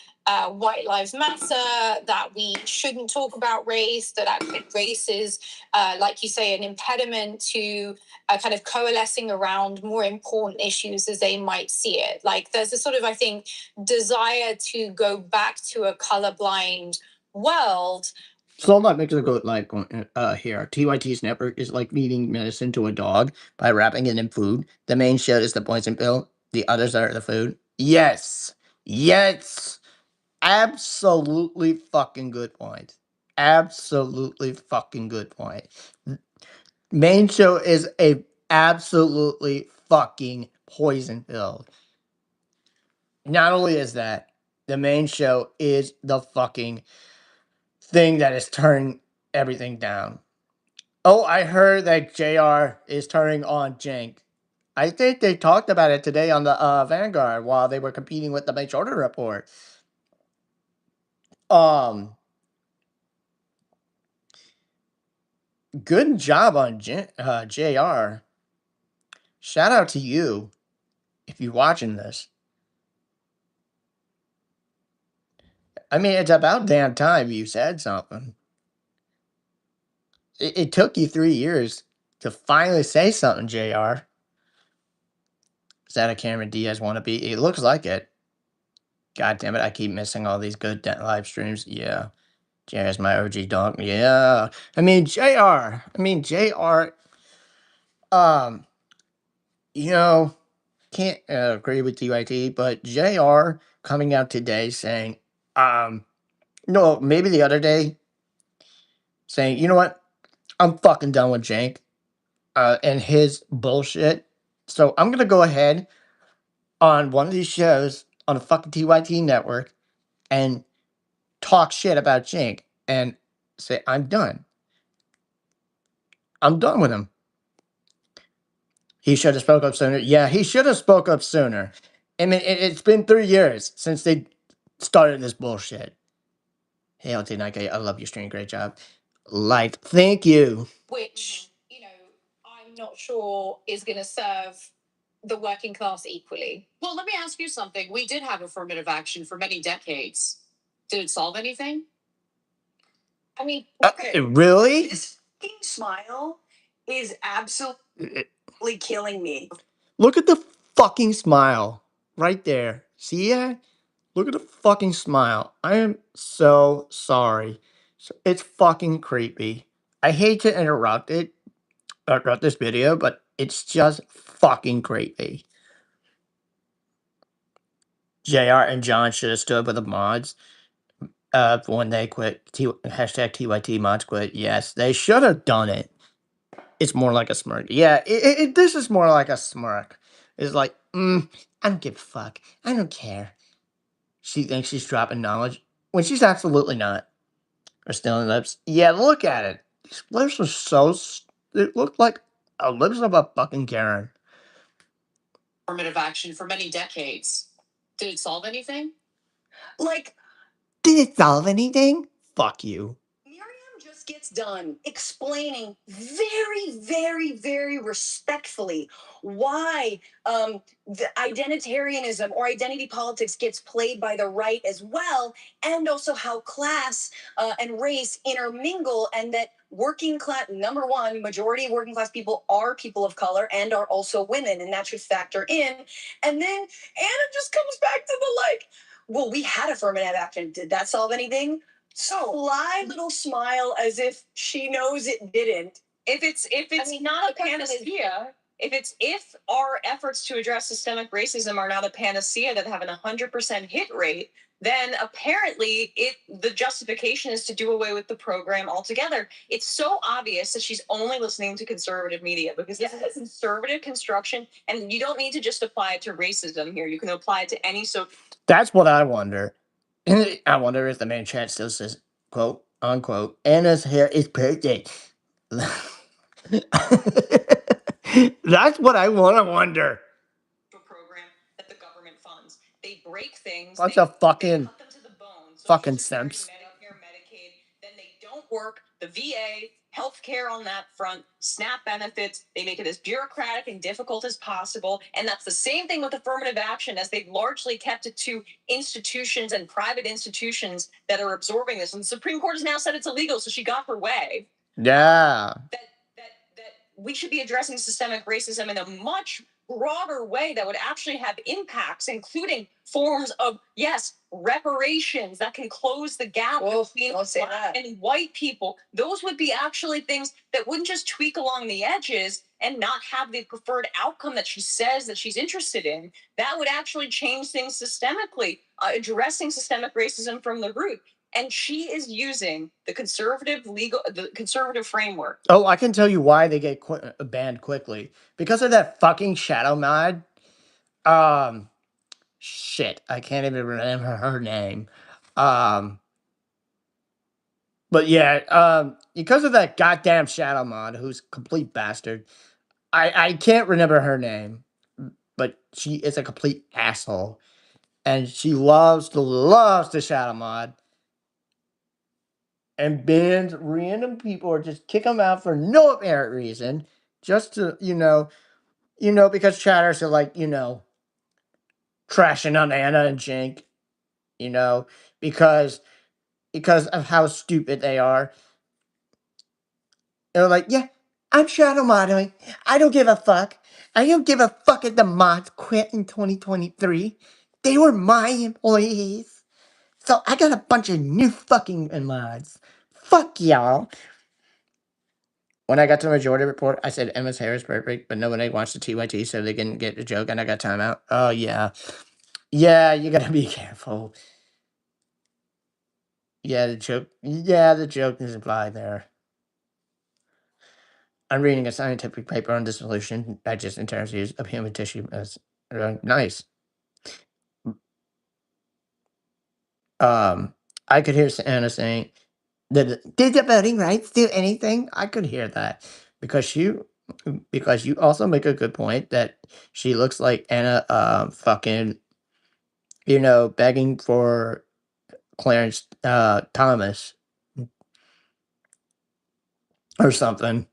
white lives matter, that we shouldn't talk about race, that actually race is, like you say, an impediment to kind of coalescing around more important issues as they might see it. Like there's a sort of, I think, desire to go back to a colorblind world. So that makes a good like here. TYT's network is like feeding medicine to a dog by wrapping it in food. The main show is the poison pill. The others are the food. Yes. Yes. Absolutely fucking good point. Absolutely fucking good point. Main show is a absolutely fucking poison pill. Not only is that, the main show is the fucking thing that is turning everything down. Oh, I heard that JR is turning on Jank. I think they talked about it today on the Vanguard while they were competing with the Make Shorter Report. Good job on JR. Shout out to you if you're watching this. I mean, it's about damn time you said something. It took you 3 years to finally say something, JR. Is that a Cameron Diaz wannabe? It looks like it. God damn it, I keep missing all these good live streams. Yeah. JR's my OG dog. Yeah. I mean, JR. You know, can't agree with TYT, but JR coming out today saying, no, maybe the other day, saying, you know what? I'm fucking done with Jank and his bullshit. So I'm gonna go ahead on one of these shows on the fucking TYT network and talk shit about Jank and say I'm done. I'm done with him. He should have spoke up sooner. Yeah, he should have spoke up sooner. I mean, it's been 3 years since they started this bullshit. Hey, LT9K, I love your stream. Great job. Like, thank you. Which, you know, I'm not sure is going to serve the working class equally. Well, let me ask you something. We did have affirmative action for many decades. Did it solve anything? I mean, Really? This fucking smile is absolutely killing me. Look at the fucking smile right there. See that? Look at the fucking smile. I am so sorry. It's fucking creepy. I hate to interrupt this video, but it's just fucking creepy. JR and John should have stood with the mods when they quit. Hashtag TYT mods quit. Yes, they should have done it. It's more like a smirk. Yeah, this is more like a smirk. It's like, I don't give a fuck. I don't care. She thinks she's dropping knowledge when she's absolutely not. Her still lips. Yeah, look at it. These lips are so. It looked like a lips of a fucking Karen. Affirmative action for many decades. Did it solve anything? Like, Did it solve anything? Fuck you. Miriam just gets done explaining very, very, very respectfully why the identitarianism or identity politics gets played by the right as well, and also how class and race intermingle, and that working class, number one, majority of working class people are people of color and are also women, and that should factor in. And then Anna just comes back to the like, well, we had affirmative action. Did that solve anything? Sly little smile as if she knows it didn't. If it's not a panacea, if our efforts to address systemic racism are not a panacea that have an 100% hit rate, then apparently the justification is to do away with the program altogether. It's so obvious that she's only listening to conservative media, because this is a conservative construction, and you don't need to just apply it to racism here. You can apply it to any social. That's what I wonder. I wonder if the main chat still says, quote, unquote, Anna's hair is perfect. That's what I want to wonder. Program that the government funds. They break things. Bunch they, of fucking, they cut them to the bone. fucking Social Security, simps. Medicare, Medicaid, then they don't work. The VA, healthcare on that front, SNAP benefits, they make it as bureaucratic and difficult as possible. And that's the same thing with affirmative action, as they've largely kept it to institutions and private institutions that are absorbing this. And the Supreme Court has now said it's illegal, so she got her way. Yeah. That we should be addressing systemic racism in a much broader way that would actually have impacts, including forms of, yes, reparations that can close the gap between black and white people. Those would be actually things that wouldn't just tweak along the edges and not have the preferred outcome that she says that she's interested in. That would actually change things systemically, addressing systemic racism from the root. And she is using the conservative framework. Oh, I can tell you why they get banned quickly. Because of that fucking shadow mod. Shit, I can't even remember her name. But yeah, because of that goddamn shadow mod, who's a complete bastard. I can't remember her name, but she is a complete asshole. And she loves the shadow mod. And bans random people or just kick them out for no apparent reason. Just to, because chatters are like, trashing on Anna and Jink, you know, because of how stupid they are. They're like, yeah, I'm shadow modeling. I don't give a fuck. I don't give a fuck if the mods quit in 2023. They were my employees. So I got a bunch of new fucking mods. Fuck y'all. When I got to the majority report, I said Emma's hair is perfect, but nobody wants the TYT, so they didn't get the joke, and I got timeout. Oh, yeah. Yeah, you gotta be careful. Yeah, the joke is implied there. I'm reading a scientific paper on the solution digest in terms of human tissue as nice. I could hear Anna saying, did the voting rights do anything? I could hear that because you also make a good point that she looks like Anna fucking begging for Clarence Thomas or something.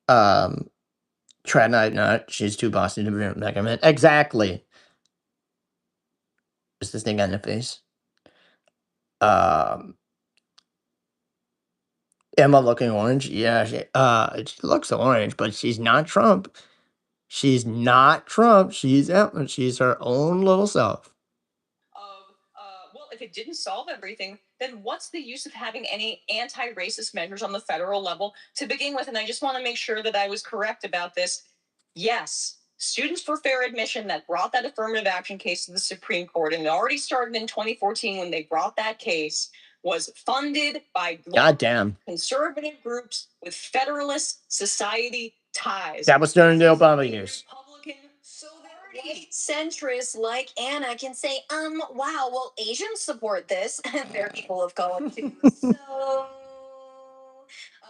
Try not. She's too bossy to be recommend. Exactly. Is this thing on the face? Um, Emma looking orange. Yeah, she looks orange, but she's not Trump. She's not Trump. She's Emma. She's her own little self. Well, if it didn't solve everything, then what's the use of having any anti-racist measures on the federal level to begin with? And I just want to make sure that I was correct about this. Yes, Students for Fair Admission that brought that affirmative action case to the Supreme Court, and it already started in 2014 when they brought that case, was funded by Goddamn. conservative groups with Federalist Society ties. That was during the Obama years. Republican, so there white centrists like Anna can say, wow, well, Asians support this, and they're people of color too. So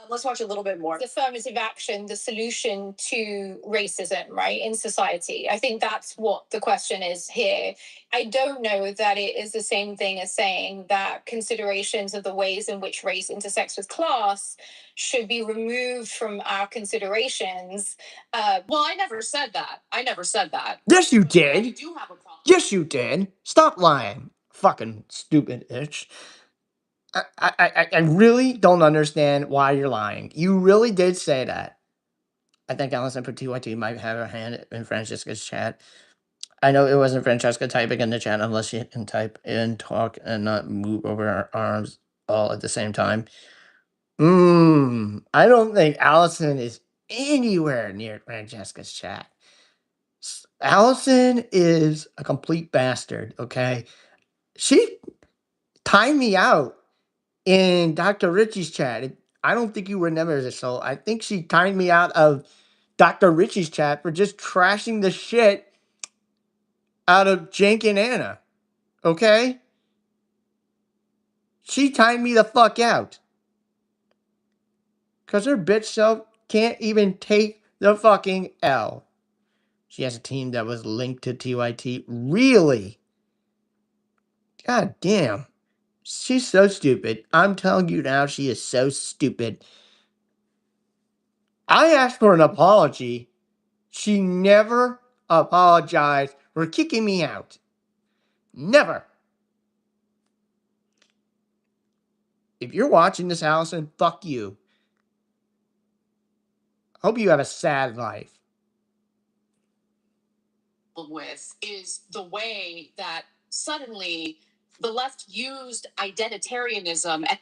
let's watch a little bit more. Affirmative action, the solution to racism, right, in society. I think that's what the question is here. I don't know that it is the same thing as saying that considerations of the ways in which race intersects with class should be removed from our considerations. Well, I never said that. I never said that. Yes, you I did. do have a problem. Yes, you did. Stop lying. Fucking stupid itch. I really don't understand why you're lying. You really did say that. I think Allison for TYT might have her hand in Francesca's chat. I know it wasn't Francesca typing in the chat unless she can type and talk and not move over her arms all at the same time. I don't think Allison is anywhere near Francesca's chat. Allison is a complete bastard, okay? She timed me out in Dr. Richie's chat. I don't think you remember this, so I think she timed me out of Dr. Richie's chat for just trashing the shit out of Jake and Anna. Okay? She timed me the fuck out. Because her bitch self can't even take the fucking L. She has a team that was linked to TYT. Really? God damn. She's so stupid. I'm telling you now, she is so stupid. I asked for an apology. She never apologized for kicking me out. Never. If you're watching this, Allison, fuck you. Hope you have a sad life. With is the way that suddenly the left used identitarianism and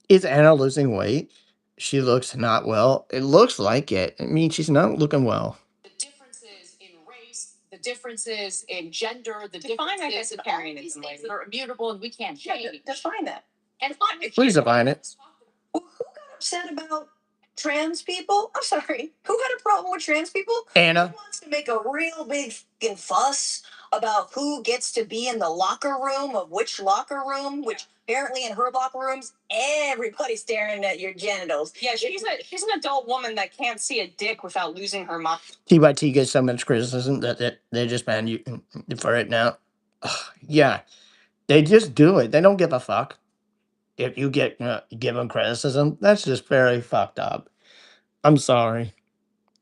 Is Anna losing weight? She looks not well. It looks like it. I mean, she's not looking well. the differences in race, the differences in gender, the differences in all these things that are immutable and we can't change. Define that. And Please define it. Well, who got upset about trans people? I'm sorry. Who had a problem with trans people? Anna. Who wants to make a real big fucking fuss about who gets to be in the locker room of which locker room, which apparently in her locker rooms, everybody's staring at your genitals. Yeah, she's an adult woman that can't see a dick without losing her mind. TYT gets so much criticism that they just ban you for it now. Ugh, yeah. They just do it. They don't give a fuck. If you get given criticism, that's just very fucked up. I'm sorry.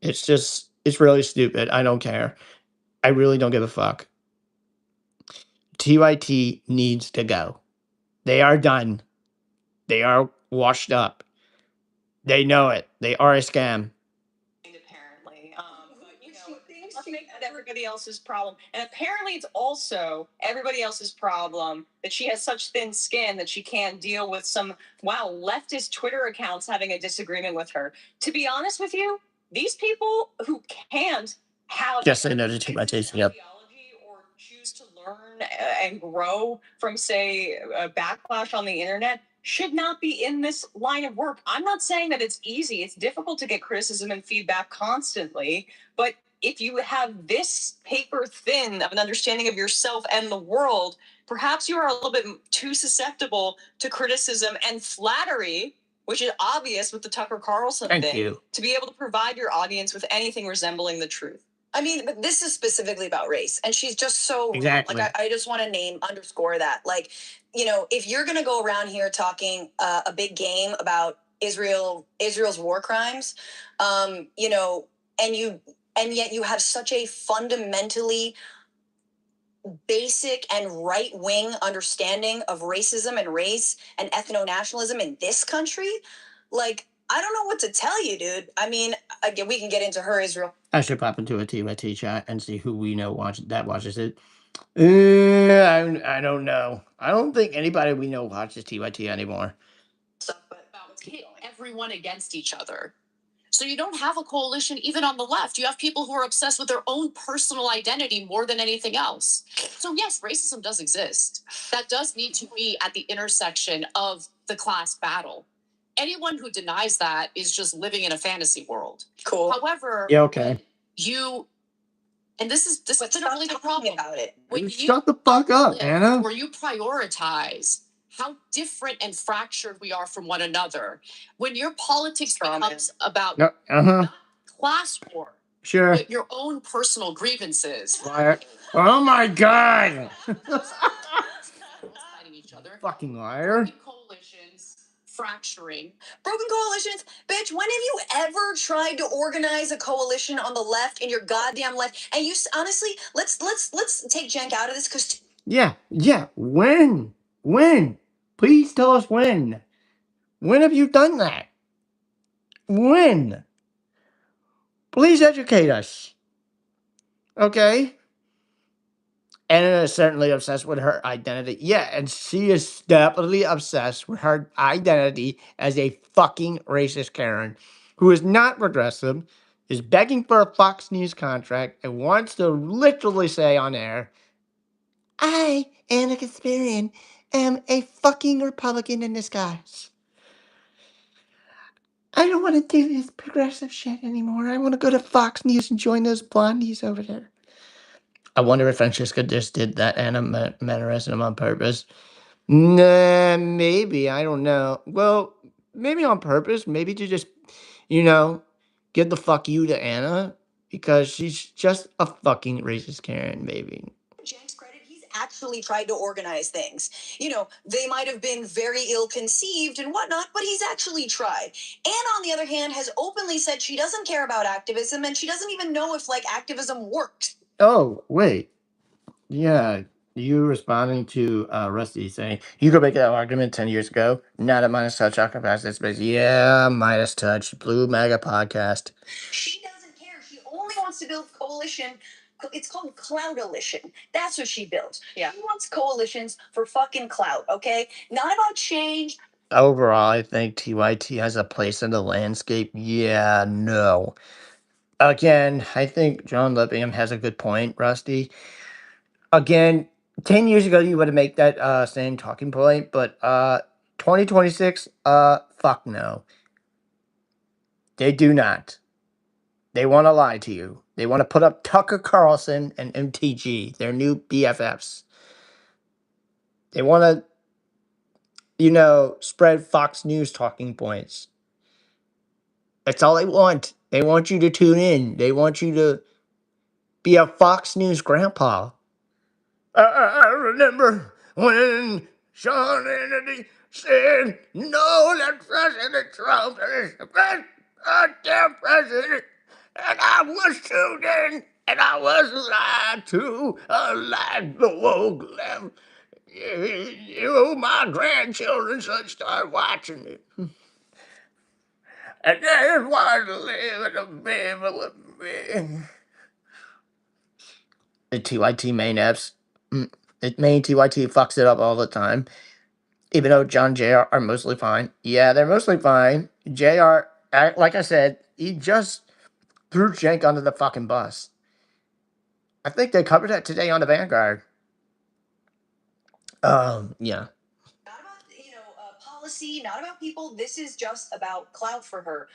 It's really stupid. I don't care. I really don't give a fuck. TYT needs to go. They are done. They are washed up. They know it. They are a scam. Apparently, but you know, let's make that everybody else's problem. And apparently, it's also everybody else's problem that she has such thin skin that she can't deal with some leftist Twitter accounts having a disagreement with her. To be honest with you, these people who can't have Just say no to TYT. Yep. ideology or choose to learn and grow from, say, a backlash on the internet should not be in this line of work. I'm not saying that it's easy. It's difficult to get criticism and feedback constantly, but if you have this paper thin of an understanding of yourself and the world, perhaps you are a little bit too susceptible to criticism and flattery, which is obvious with the Tucker Carlson Thank thing, you. to be able to provide your audience with anything resembling the truth. I mean, but this is specifically about race, and she's just so Exactly. like I just want to underscore that. Like, you know, if you're going to go around here talking a big game about Israel's war crimes, you know, and yet you have such a fundamentally basic and right-wing understanding of racism and race and ethno-nationalism in this country, like, I don't know what to tell you, dude. I mean, again, we can get into her Israel. I should pop into a TYT chat and see who we know watches it. I don't know. I don't think anybody we know watches TYT anymore. About pit everyone against each other. So you don't have a coalition even on the left. You have people who are obsessed with their own personal identity more than anything else. So yes, racism does exist. That does need to be at the intersection of the class battle. Anyone who denies that is just living in a fantasy world. Cool. However, Yeah, okay. you And this is been a really good problem about it. Shut the fuck up, Anna. Where you prioritize how different and fractured we are from one another. When your politics becomes about not class war, Sure. but your own personal grievances. Liar. Oh my god. Fighting each other. Fucking liar. Coalitions, fracturing. Broken coalitions, bitch. When have you ever tried to organize a coalition on the left in your goddamn life? And honestly, let's take Jenk out of this because Yeah. When? Please tell us when. When have you done that? When? Please educate us. Okay? Anna is certainly obsessed with her identity. Yeah, and she is definitely obsessed with her identity as a fucking racist Karen who is not progressive, is begging for a Fox News contract, and wants to literally say on air, I, Anna Kasparian, am a fucking Republican in disguise. I don't want to do this progressive shit anymore. I want to go to Fox News and join those blondies over there. I wonder if Francesca just did that Anna mannerism on purpose. Nah, maybe. I don't know. Well, maybe on purpose. Maybe to just, give the fuck you to Anna because she's just a fucking racist Karen, maybe. Jank's credit, he's actually tried to organize things. They might have been very ill-conceived and whatnot, but he's actually tried. Anna, on the other hand, has openly said she doesn't care about activism and she doesn't even know if, activism works. Oh, wait. Yeah, you responding to Rusty saying, you could make that argument 10 years ago. Not at Minus Touch, Occupies Space. Yeah, Minus Touch, Blue Mega Podcast. She doesn't care. She only wants to build coalition. It's called cloudalition. That's what she builds. Yeah. She wants coalitions for fucking clout, okay? Not about change. Overall, I think TYT has a place in the landscape. Yeah, no. Again, I think John Leppingham has a good point, Rusty. Again, 10 years ago, you would have made that same talking point, but 2026, fuck no. They do not. They want to lie to you. They want to put up Tucker Carlson and MTG, their new BFFs. They want to, spread Fox News talking points. That's all they want. They want you to tune in. They want you to be a Fox News grandpa. I remember when Sean Hannity said, no, that President Trump is the best goddamn president. And I was tuned in, and I was lied to, lied the woke left. You, my grandchildren, should start watching it. And they want to live in a bed with me. The TYT main apps, the main TYT fucks it up all the time. Even though John and JR are mostly fine. Yeah, they're mostly fine. JR, like I said, he just threw Jenk under the fucking bus. I think they covered that today on the Vanguard. Yeah. Not about, policy, not about people. This is just about clout for her.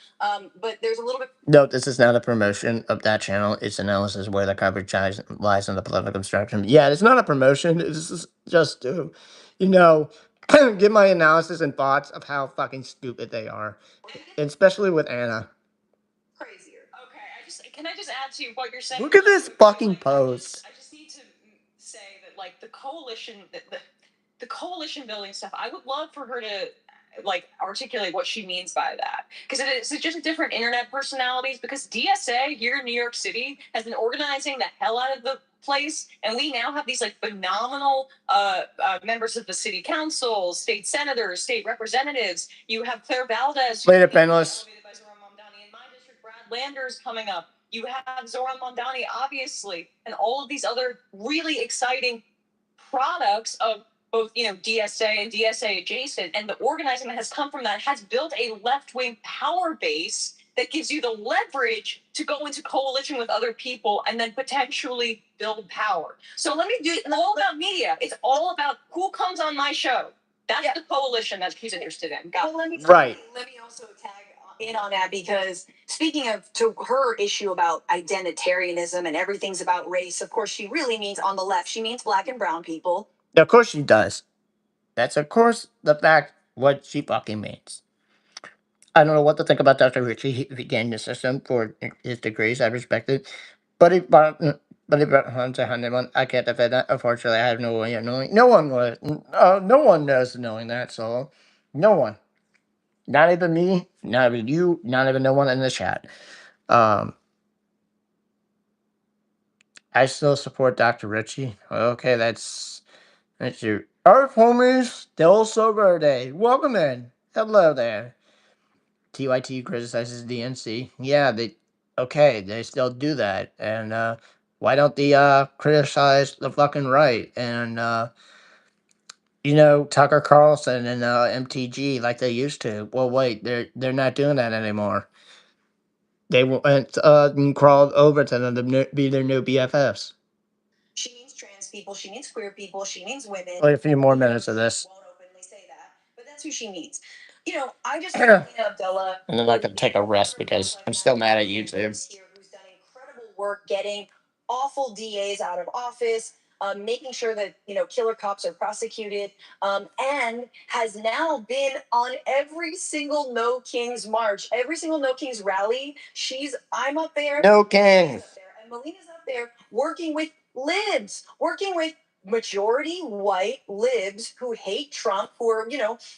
But there's a little bit. No, this is not a promotion of that channel. It's analysis where the coverage lies in the political construction. Yeah, it's not a promotion. This is just to, give my analysis and thoughts of how fucking stupid they are. Especially with Anna. Crazier. Okay, can I just add to what you're saying? Look at this fucking post. I just need to say that the coalition, the coalition building stuff. I would love for her to articulate what she means by that, because it's just different internet personalities. Because DSA here in New York City has been organizing the hell out of the place, and we now have these phenomenal members of the city council, state senators, state representatives. You have Claire Valdez, Later, panelists. In my district, Brad Landers coming up. You have Zoran Mondani, obviously, and all of these other really exciting products of both, DSA and DSA adjacent. And the organizing that has come from that has built a left-wing power base that gives you the leverage to go into coalition with other people and then potentially build power. So let me do it. It's all about media. It's all about who comes on my show. That's the coalition that she's interested in. Well, let me Right. also tag in on that because speaking of to her issue about identitarianism and everything's about race, of course she really means on the left. She means black and brown people. Of course she does. That's of course the fact what she fucking means. I don't know what to think about Dr. Ritchie. He gained the system for his degrees. I respect it. But he brought home to Honeyman. I can't defend that. Unfortunately, I have no way of knowing. No one would. No one knows knowing that. So, no one. Not even me. Not even you. Not even no one in the chat. Um, I still support Dr. Ritchie. Okay, that's you. Earth homies, still so verde. Welcome in. Hello there. TYT criticizes DNC. Yeah, they still do that. And why don't they criticize the fucking right and Tucker Carlson and MTG like they used to? Well, wait, they're not doing that anymore. They went and crawled over to them to be their new BFFs. She means trans people. She means queer people. She means women. Wait a few more minutes of this. Won't openly say that, but that's who she means. I just Lena Abdullah, And then I can take a rest because I'm still mad at YouTube. who's done incredible work getting awful DAs out of office, making sure that killer cops are prosecuted, and has now been on every single No Kings march, every single No Kings rally. I'm up there. No Kings. And Melina's up there working with libs, working with majority white libs who hate Trump, who are,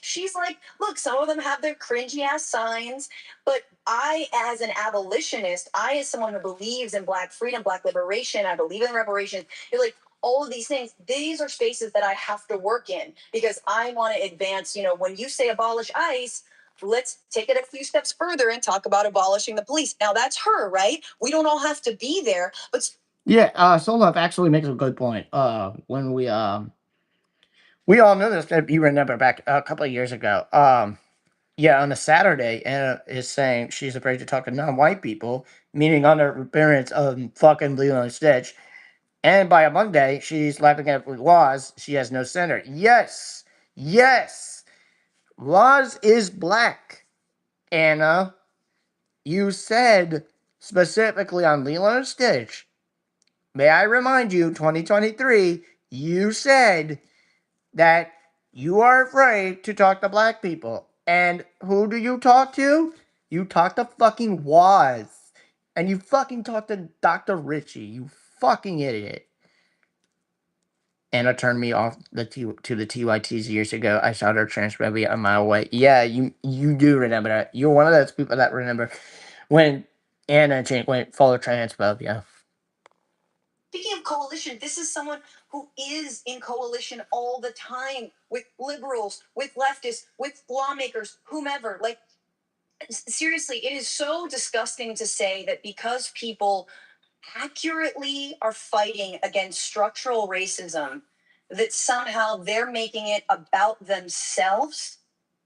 she's like, look, some of them have their cringy ass signs, but I, as an abolitionist, I, as someone who believes in black freedom, black liberation, I believe in reparations, you're like, all of these things, these are spaces that I have to work in because I want to advance, when you say abolish ICE, let's take it a few steps further and talk about abolishing the police. Now that's her, right? We don't all have to be there, but yeah, Solov actually makes a good point. When we all knew this. If you remember back a couple of years ago. Yeah, on a Saturday, Anna is saying she's afraid to talk to non-white people, meaning on her appearance of fucking Lilo and Stitch. And by a Monday, she's laughing at Laws. She has no center. Yes, yes, Laws is black. Anna, you said specifically on Lilo and Stitch. May I remind you, 2023, you said that you are afraid to talk to black people. And who do you talk to? You talk to fucking Waz. And you fucking talk to Dr. Ritchie. You fucking idiot. Anna turned me off to the TYTs years ago. I saw her transphobia a mile away. Yeah, you do remember that. You're one of those people that remember when Anna went full of transphobia. Speaking of coalition, this is someone who is in coalition all the time with liberals, with leftists, with lawmakers, whomever. Like, seriously, it is so disgusting to say that because people accurately are fighting against structural racism, that somehow they're making it about themselves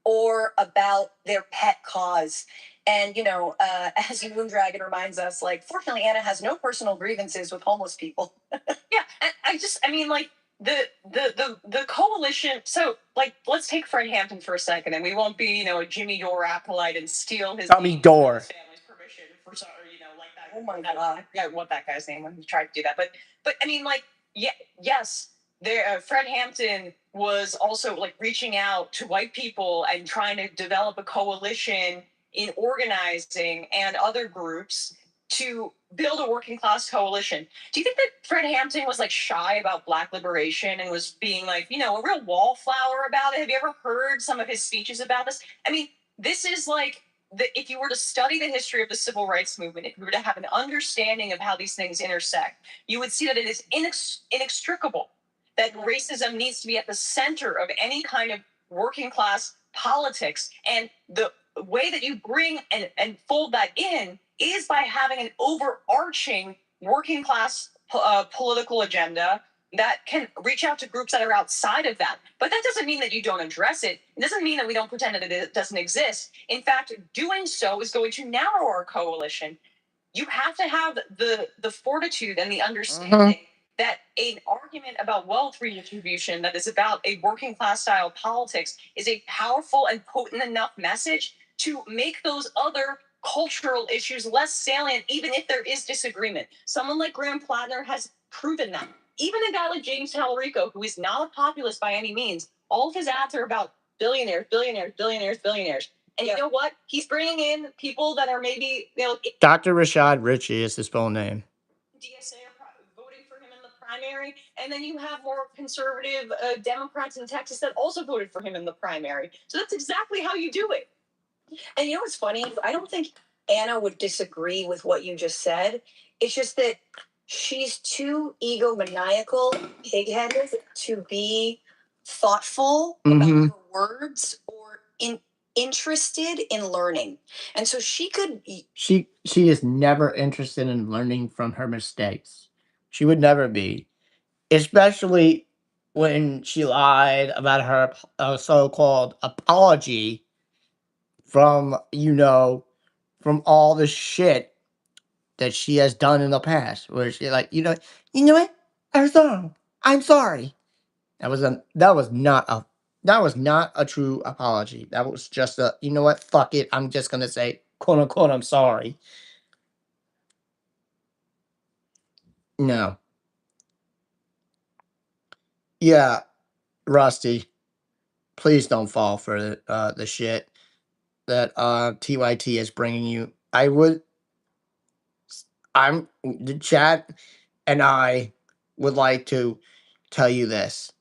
or about their pet cause. And, as Moondragon reminds us, like, fortunately, Anna has no personal grievances with homeless people. Yeah, I mean, like, the coalition. So, like, let's take Fred Hampton for a second, and we won't be, a Jimmy Dore acolyte and steal his Tommy Dore. family's permission for like that. Oh my god! Yeah, what that guy's name when he tried to do that, but I mean, like, yeah, yes, there. Fred Hampton was also like reaching out to white people and trying to develop a coalition in organizing and other groups to build a working class coalition. Do you think that Fred Hampton was like shy about black liberation and was being like, a real wallflower about it? Have you ever heard some of his speeches about this? I mean, this is like, if you were to study the history of the civil rights movement, if you were to have an understanding of how these things intersect, you would see that it is inextricable, that racism needs to be at the center of any kind of working class politics. And the way that you bring and fold that in is by having an overarching working class political agenda that can reach out to groups that are outside of that. But that doesn't mean that you don't address it. It doesn't mean that we don't pretend that it doesn't exist. In fact, doing so is going to narrow our coalition. You have to have the fortitude and the understanding that an argument about wealth redistribution that is about a working class style politics is a powerful and potent enough message to make those other cultural issues less salient, even if there is disagreement. Someone like Graham Plattner has proven that. Even a guy like James Talarico, who is not a populist by any means, all of his ads are about billionaires, billionaires, billionaires, billionaires. And you know what? He's bringing in people that are maybe, Dr. Rashad Ritchie is his full name. DSA are voting for him in the primary, and then you have more conservative Democrats in Texas that also voted for him in the primary. So that's exactly how you do it. And you know what's funny? I don't think Anna would disagree with what you just said. It's just that she's too egomaniacal, pig-headed to be thoughtful about her words or interested in learning. And so she could. She is never interested in learning from her mistakes. She would never be, especially when she lied about her so-called apology from from all the shit that she has done in the past, where she like, you know what, I was wrong. I'm sorry. That was not a true apology. That was just a, you know what, fuck it. I'm just gonna say, quote unquote, I'm sorry. No. Yeah, Rusty, please don't fall for the shit that TYT is bringing you. The chat and I would like to tell you this.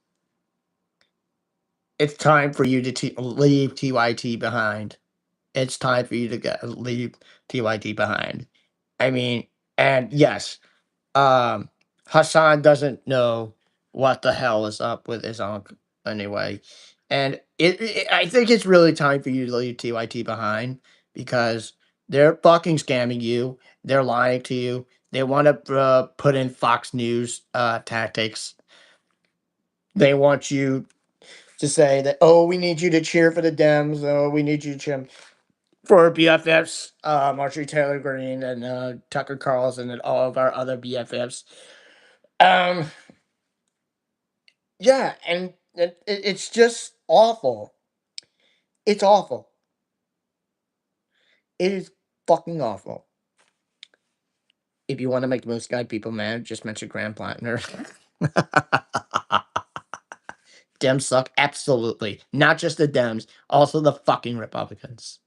It's time for you to leave TYT behind. It's time for you to leave TYT behind. I mean, and yes, um, Hassan doesn't know what the hell is up with his uncle anyway. And I think it's really time for you to leave TYT behind because they're fucking scamming you. They're lying to you. They want to put in Fox News tactics. They want you to say that, oh, we need you to cheer for the Dems. Oh, we need you to cheer for BFFs, Marjorie Taylor Greene and Tucker Carlson and all of our other BFFs. Um, yeah, and it's just awful. It's awful. It is fucking awful. If you want to make most guy people mad, just mention Graham Plattner. Dems suck, absolutely. Not just the Dems, also the fucking Republicans.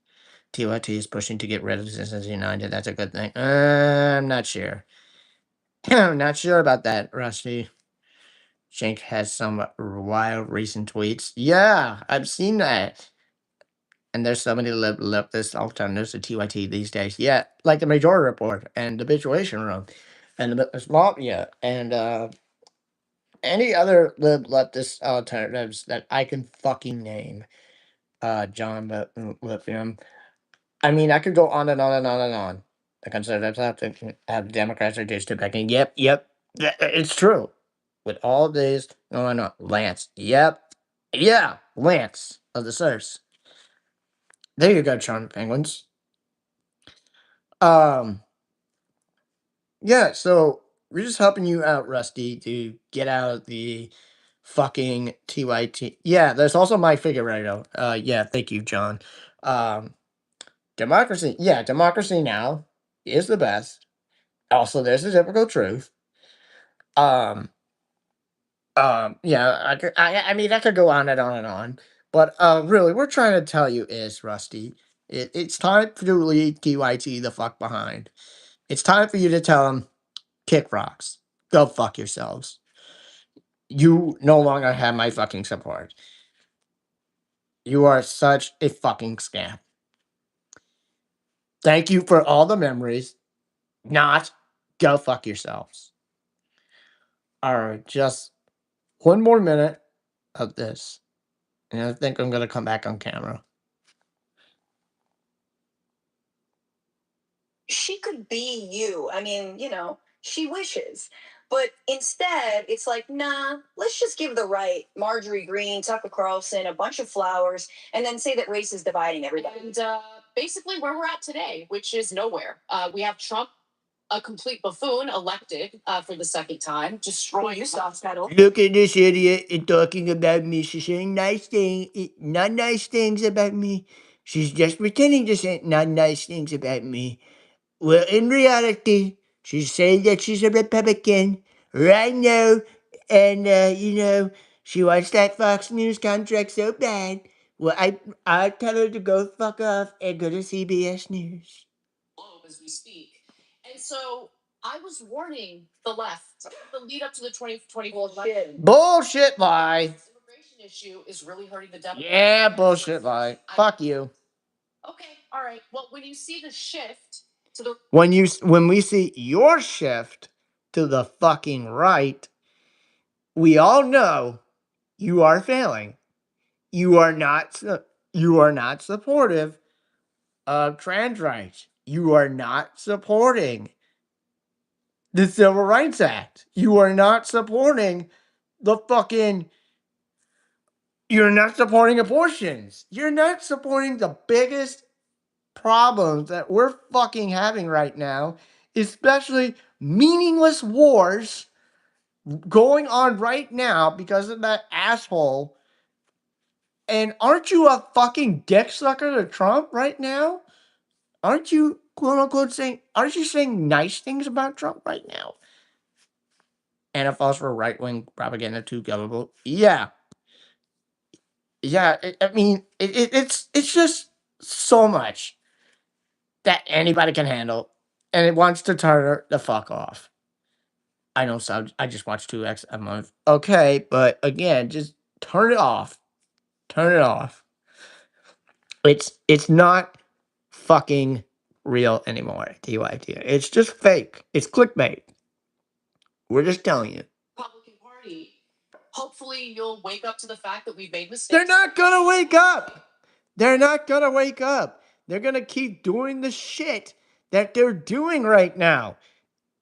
TYT is pushing to get rid of Citizens United. That's a good thing. I'm not sure. I'm not sure about that, Rusty. Shank has some wild recent tweets. Yeah, I've seen that. And there's so many leftist alternatives to TYT these days. Yeah, like the Majority Report and the Habituation Room and the Mafia and any other leftist alternatives that I can fucking name. John Lithium. I mean, I could go on and on and on and on. The conservatives have to have the Democrats are just backing. Yep, it's true. With all this going on, Lance. Yep, yeah, Lance of the Surfs. There you go, Charm Penguins. Um, yeah. So we're just helping you out, Rusty, to get out of the fucking TYT. Yeah, there's also my Figueredo. Yeah, thank you, John. Um, Democracy. Yeah, Democracy Now is the best. Also, there's the typical truth. Um, yeah, I mean, I could go on and on and on, but really, we're trying to tell you is Rusty. It's time to leave TYT the fuck behind. It's time for you to tell them, kick rocks, go fuck yourselves. You no longer have my fucking support. You are such a fucking scam. Thank you for all the memories. Not go fuck yourselves. All right, just one more minute of this, and I think I'm gonna come back on camera. She could be you. I mean, she wishes. But instead, it's like, nah, let's just give the right Marjorie Greene, Tucker Carlson a bunch of flowers and then say that race is dividing everybody. And basically where we're at today, which is nowhere. We have Trump, a complete buffoon, elected for the second time, destroying You soft pedal. Look at this idiot talking about me. She's saying not nice things about me. She's just pretending to say not nice things about me. Well, in reality, she's saying that she's a Republican right now, and she wants that Fox News contract so bad. Well, I tell her to go fuck off and go to CBS News. As we speak. And so I was warning the left, the lead up to the 2024 election. Bullshit lie. This immigration issue is really hurting the Democrats. Yeah, bullshit lie. Fuck you. Okay, all right. Well, when you see the shift to the When we see your shift to the fucking right, we all know you are failing. You are not supportive of trans rights. You are not supporting the Civil Rights Act. You are not supporting the fucking you're not supporting abortions. You're not supporting the biggest problems that we're fucking having right now, especially meaningless wars going on right now because of that asshole. And aren't you a fucking dick sucker to Trump right now? Aren't you quote unquote aren't you saying nice things about Trump right now? And it falls for right wing propaganda too gullible. Yeah. Yeah. I mean, it's just so much that anybody can handle. And it wants to turn her the fuck off. I know, so I just watch 2X a month. Okay, but again, just turn it off. Turn it off. It's not fucking real anymore, TYT. It's just fake. It's clickbait. We're just telling you. Republican Party, hopefully you'll wake up to the fact that we've made mistakes. They're not gonna wake up. They're not gonna wake up. They're gonna keep doing the shit that they're doing right now.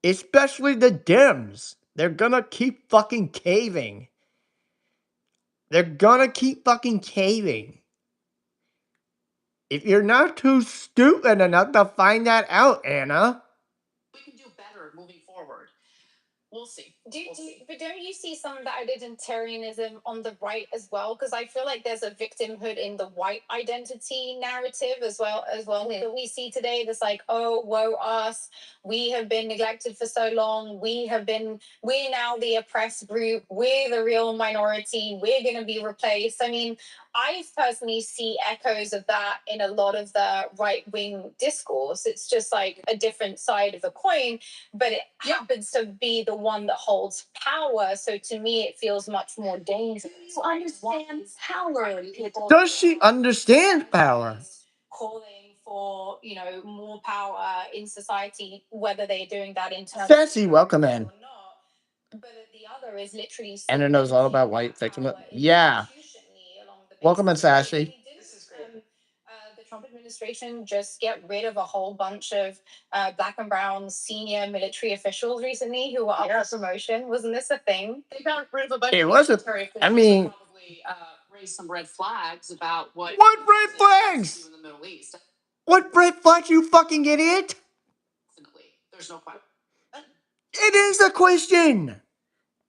Especially the Dems. They're gonna keep fucking caving. They're gonna keep fucking caving. If you're not too stupid enough to find that out, Anna. We can do better moving forward. We'll see. But don't you see some of that identitarianism on the right as well? Because I feel like there's a victimhood in the white identity narrative as well that we see today. That's like, oh, woe us. We have been neglected for so long. We're now the oppressed group. We're the real minority. We're going to be replaced. I mean, I personally see echoes of that in a lot of the right wing discourse. It's just like a different side of the coin, but it happens to be the one that holds power. So to me, it feels much more dangerous. You understand power. Does she understand power? Calling for, more power in society, whether they're doing that internally. Sassy, welcome in. Or not. But the other is literally. And it knows all about white victim. Yeah. Welcome in, Sassy. The Trump administration just get rid of a whole bunch of black and brown senior military officials recently who were up for promotion. Wasn't this a thing? They got rid of a bunch It of wasn't. military officials. I mean, that probably raised some red flags about what red flags? in the Middle East. What red flags, you fucking idiot? Definitely, there's no question. It is a question.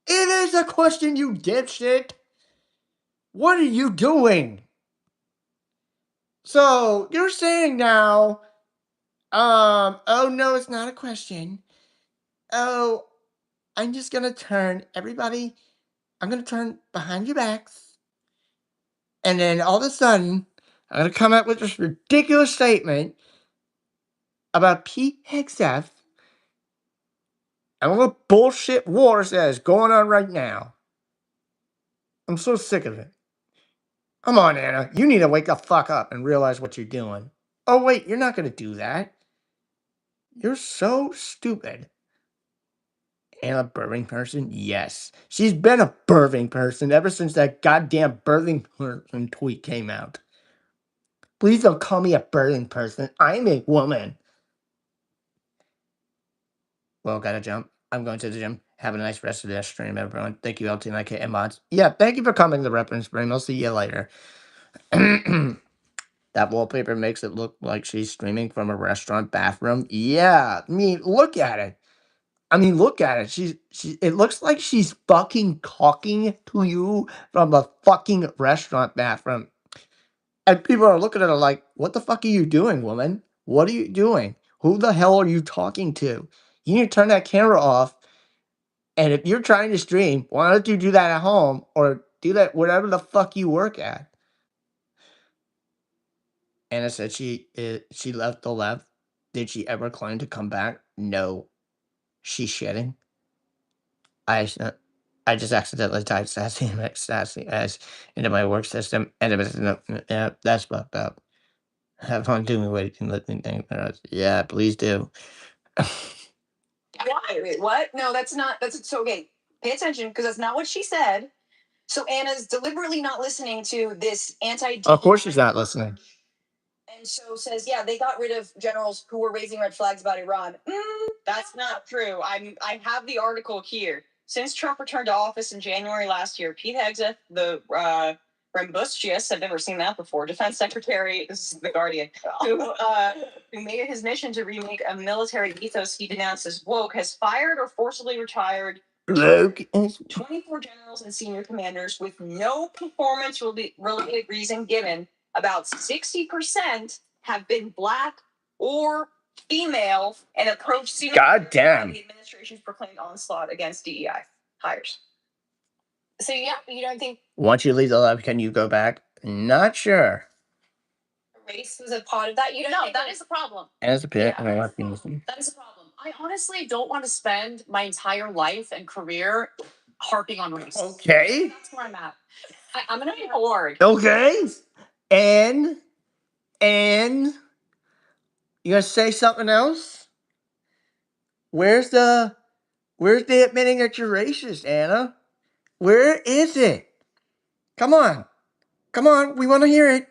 It is a question, you dipshit. What are you doing? So you're saying now, oh no, it's not a question. Oh, I'm just gonna turn everybody. I'm gonna turn behind your backs, and then all of a sudden, I'm gonna come up with this ridiculous statement about Pete Hegseth and all the bullshit wars that is going on right now. I'm so sick of it. Come on, Anna. You need to wake the fuck up and realize what you're doing. Oh, wait, you're not going to do that. You're so stupid. Anna, birthing person? Yes. She's been a birthing person ever since that goddamn birthing person tweet came out. Please don't call me a birthing person. I'm a woman. Well, gotta jump. I'm going to the gym. Have a nice rest of the stream, everyone. Thank you, LT9K and mods. Yeah, thank you for coming to the reference stream. I'll see you later. That wallpaper makes it look like she's streaming from a restaurant bathroom. Yeah, I mean, look at it. Look at it. It looks like she's fucking talking to you from a fucking restaurant bathroom. And people are looking at her like, what the fuck are you doing, woman? What are you doing? Who the hell are you talking to? You need to turn that camera off. And if you're trying to stream, why don't you do that at home or do that wherever the fuck you work at? Anna said she left the left. Did she ever claim to come back? No. She's shitting. I s- I just accidentally typed sassy as into my work system, and it was no, yeah, that's fucked up. Have fun doing what you can let me think. Yeah, please do. Why? Wait, what? No, that's not. That's so okay. Pay attention because that's not what she said. So Anna's deliberately not listening to this anti. Of course, she's not listening. And so says, yeah, they got rid of generals who were raising red flags about Iran. That's not true. I have the article here. Since Trump returned to office in January last year, Pete Hegseth, the Rambustius, I've never seen that before, Defense Secretary, this is The Guardian, who made it his mission to remake a military ethos he denounced as woke, has fired or forcibly retired 24 generals and senior commanders with no performance related reason given. About 60% have been black or female and approached senior. God damn. The administration's proclaimed onslaught against DEI hires. So yeah, you don't think Once you leave the lab, can you go back? Not sure. race was a part of that? You don't No, think that is the problem. As a bit, Yeah. That is a problem. I honestly don't want to spend my entire life and career harping on race. Okay. That's where I'm at. I'm gonna be bored. Okay. And you gonna say something else? Where's the admitting that you're racist, Anna? Where is it? Come on. Come on, we want to hear it.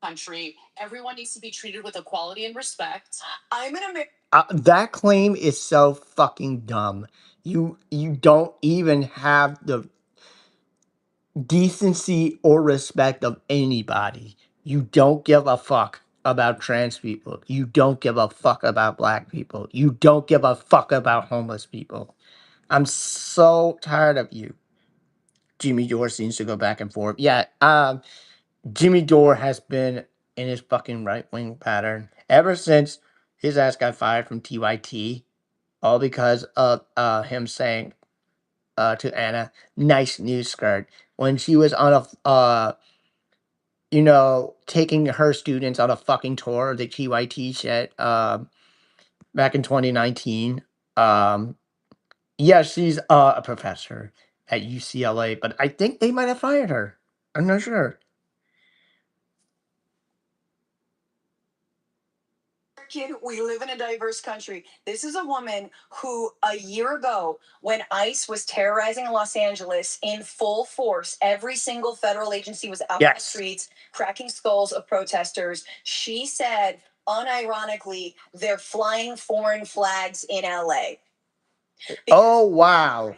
Country, everyone needs to be treated with equality and respect. That claim is so fucking dumb. You don't even have the decency or respect of anybody. You don't give a fuck about trans people. You don't give a fuck about black people. You don't give a fuck about homeless people. I'm so tired of you. Jimmy Dore seems to go back and forth. Yeah, Jimmy Dore has been in his fucking right wing pattern ever since his ass got fired from TYT, all because of him saying to Anna, "Nice new skirt," when she was on a taking her students on a fucking tour of the TYT shit back in 2019. Yeah, she's a professor at UCLA, but I think they might have fired her. I'm not sure. We live in a diverse country. This is a woman who, a year ago, when ICE was terrorizing Los Angeles in full force, every single federal agency was out on the streets, cracking skulls of protesters. She said, unironically, they're flying foreign flags in LA. Oh, wow.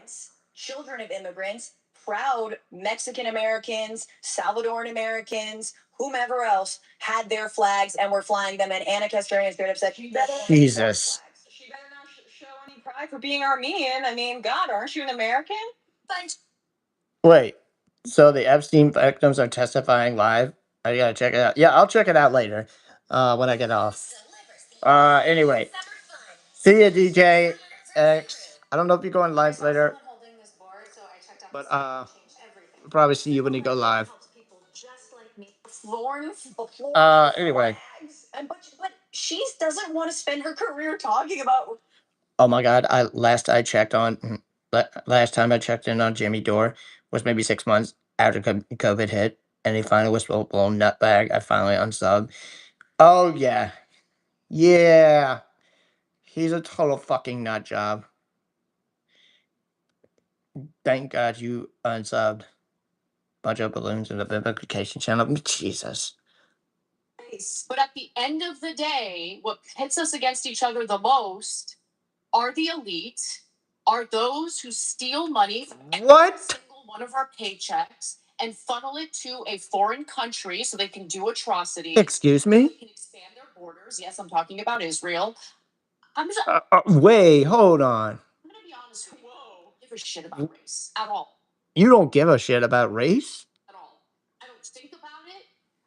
Children of immigrants, proud Mexican Americans, Salvadoran Americans, whomever else had their flags and were flying them. And Anna Kastrarian is very upset. She better Jesus. She better not show any pride for being Armenian. I mean, God, aren't you an American? Thanks. Wait, so the Epstein victims are testifying live? I gotta check it out. Yeah, I'll check it out later when I get off. Anyway, see ya, DJ X. I don't know if you're going live later, but we'll probably see you when you go live. Anyway. But she doesn't want to spend her career talking about. Oh my God! Last time I checked in on Jimmy Dore was maybe 6 months after COVID hit, and he finally was full blown nutbag. I finally unsubbed. Oh yeah, yeah. He's a total fucking nut job. Thank God you unsubbed. Bunch of balloons in the biblification channel. Jesus. But at the end of the day, what pits us against each other the most are the elite, are those who steal money from What? every single one of our paychecks and funnel it to a foreign country so they can do atrocities. Excuse me? They can expand their borders. Yes, I'm talking about Israel. I'm just, Wait, hold on. I'm gonna be honest with you. I don't give a shit about race at all. You don't give a shit about race? At all. I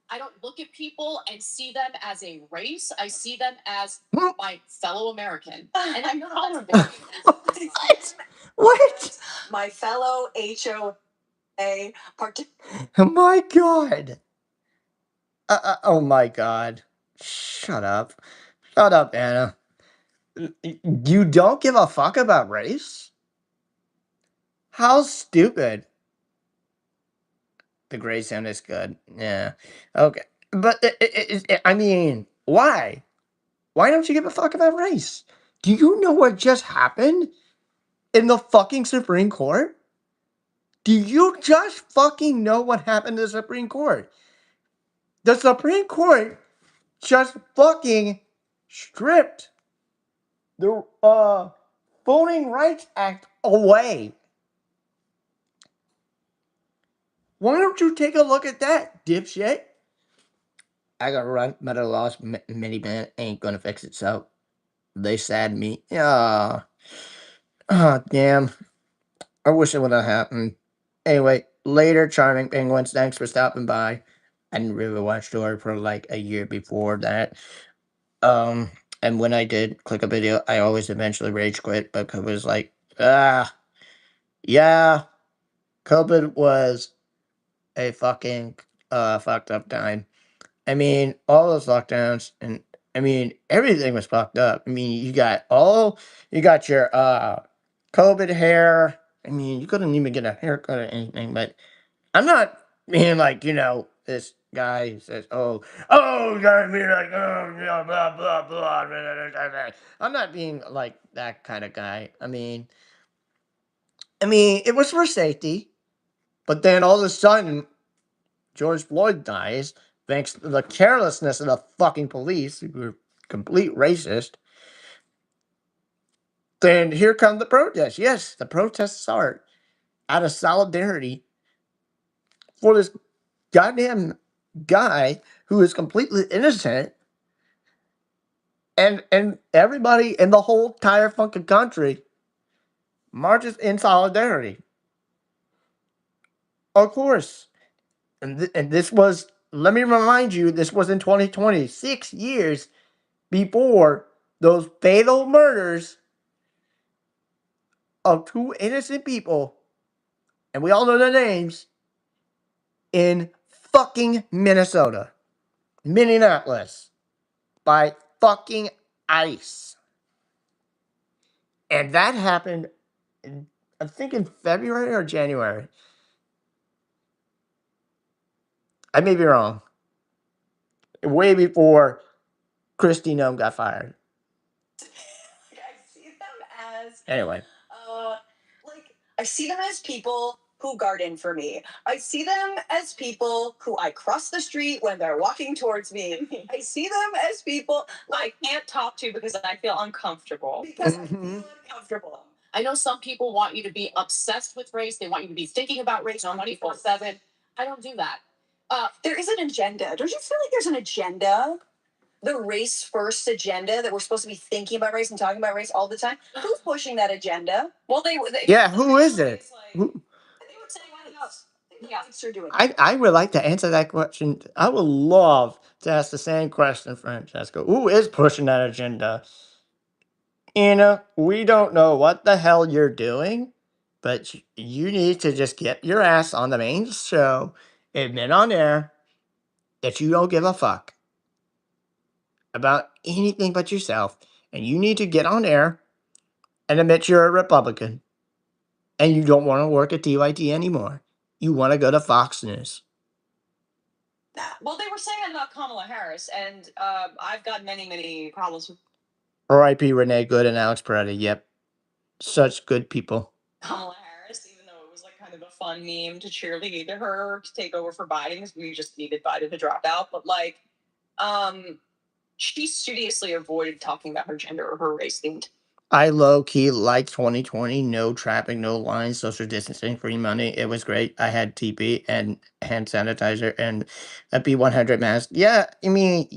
I don't look at people and see them as a race. I see them as my fellow American. And I'm tolerant. What? What? My fellow HOA Oh my god. Oh my god. Shut up. Shut up, Anna. You don't give a fuck about race? How stupid. The gray sound is good. Yeah. Okay. But I mean, why? Why don't you give a fuck about race? Do you know what just happened in the fucking Supreme Court? Do you just fucking know what happened to the Supreme Court? The Supreme Court just fucking stripped the Voting Rights Act away. Why don't you take a look at that, dipshit? I gotta run, but a lost minivan ain't gonna fix it, so they sad me. Ah, damn. I wish it would have happened. Anyway, later, charming penguins, thanks for stopping by. I didn't really watch story for like a year before that. Um, and when I did click a video, I always eventually rage quit because it was like, yeah, COVID was a fucking fucked up time. I mean, all those lockdowns and I mean everything was fucked up. I mean, you got your COVID hair. I mean, you couldn't even get a haircut or anything, but I'm not being like, this guy who says, you gotta be like, blah, blah, blah, blah, blah, blah, blah. I'm not being like that kind of guy. I mean, it was for safety, but then all of a sudden, George Floyd dies thanks to the carelessness of the fucking police, who were complete racist. Then here come the protests. Yes, the protests start out of solidarity for this goddamn guy who is completely innocent, and everybody in the whole entire fucking country marches in solidarity. Of course. And this was, let me remind you, this was in 2020, 6 years before those fatal murders of two innocent people, and we all know their names, in fucking Minnesota, Minneapolis, by fucking ICE. And that happened, I think in February or January. I may be wrong. Way before Christy Nome got fired. I see them as Anyway. I see them as people who garden for me. I see them as people who I cross the street when they're walking towards me. I see them as people I can't talk to because I feel uncomfortable. because I feel uncomfortable. I know some people want you to be obsessed with race. They want you to be thinking about race 24/7. I don't do that. There is an agenda. Don't you feel like there's an agenda? The race first agenda that we're supposed to be thinking about race and talking about race all the time. Who's pushing that agenda? Well, Yeah, who is it? They would say anyone else. Yeah, they're doing. I would like to answer that question. I would love to ask the same question, Francesco. Who is pushing that agenda? Anna, we don't know what the hell you're doing, but you need to just get your ass on the main show, admit on air that you don't give a fuck about anything but yourself, and you need to get on air and admit you're a Republican and you don't want to work at TYT anymore. You want to go to Fox News. Well, they were saying that about Kamala Harris, and I've got many, many problems with R.I.P. Renee Good and Alex Peretti. Yep. Such good people. Kamala Harris, even though it was like kind of a fun meme to cheerlead to her to take over for Biden because we just needed Biden to drop out. But she studiously avoided talking about her gender or her race themed. I low key like 2020. No traffic, no lines, social distancing, free money. It was great. I had TP and hand sanitizer and a B100 mask. Yeah. I mean,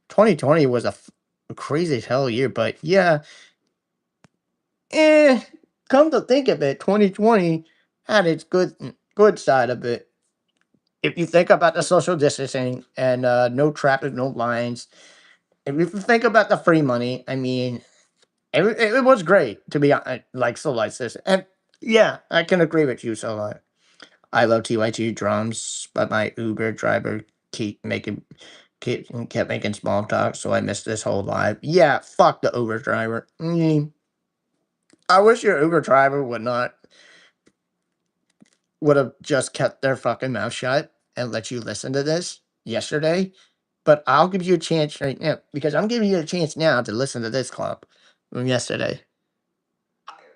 2020 was a crazy as hell year, but yeah. Come to think of it, 2020 had its good side of it. if you think about the social distancing and no traffic, no lines, if you think about the free money, I mean, it was great to be like so like this. And yeah, I can agree with you. So I love TYT drums, but my Uber driver keep making kept making small talk, so I missed this whole live. Yeah, fuck the Uber driver. I wish your Uber driver would have just kept their fucking mouth shut and let you listen to this yesterday. But I'll give you a chance right now because I'm giving you a chance now to listen to this clip from yesterday.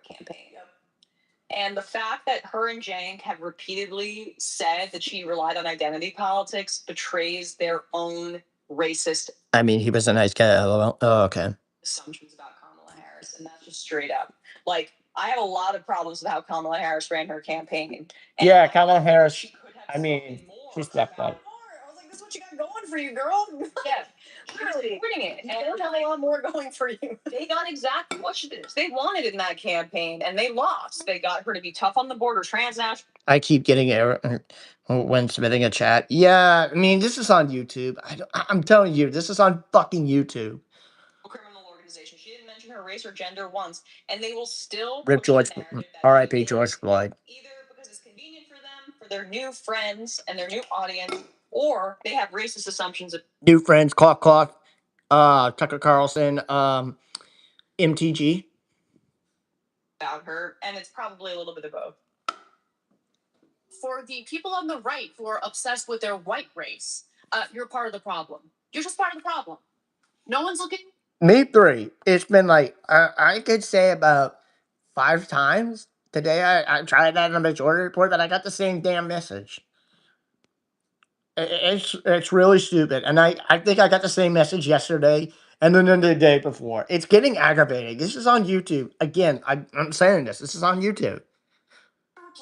Campaign. And the fact that her and Jank have repeatedly said that she relied on identity politics betrays their own racist I mean, he was a nice guy. LOL. Oh, okay. assumptions about Kamala Harris, and that's just straight up. Like, I have a lot of problems with how Kamala Harris ran her campaign. And Yeah, Kamala Harris. she could have I mean, spoken more she stepped about up. more. I was like, this is what you got going for you, girl. Yeah, literally winning it. And they have a lot more going for you. They got exactly what they wanted in that campaign, and they lost. They got her to be tough on the border, transnational. I keep getting error when submitting a chat. Yeah, I mean, this is on YouTube. I'm telling you, this is on fucking YouTube. Criminal organization. She didn't mention her race or gender once, and they will still Rip push the George, narrative that R.I.P. she George is, Floyd. either because it's convenient for them, for their new friends and their new audience, or they have racist assumptions New friends, cough cough. Tucker Carlson, MTG. about her, and it's probably a little bit of both. For the people on the right who are obsessed with their white race, you're part of the problem. You're just part of the problem. No one's looking. Me three. It's been like I could say about 5 times today. I tried that in the majority report, but I got the same damn message. It's really stupid, and I think I got the same message yesterday, and then the day before. It's getting aggravating. This is on YouTube again. I'm saying this. This is on YouTube.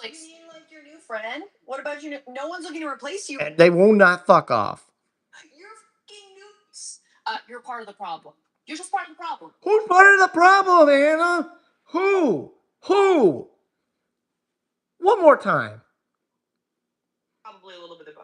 You mean like your new friend? What about you? No one's looking to replace you. And they will not fuck off. You're fucking nukes. You're part of the problem. You're just part of the problem. Who's part of the problem, Anna? Who? Who? One more time. Probably a little bit of both.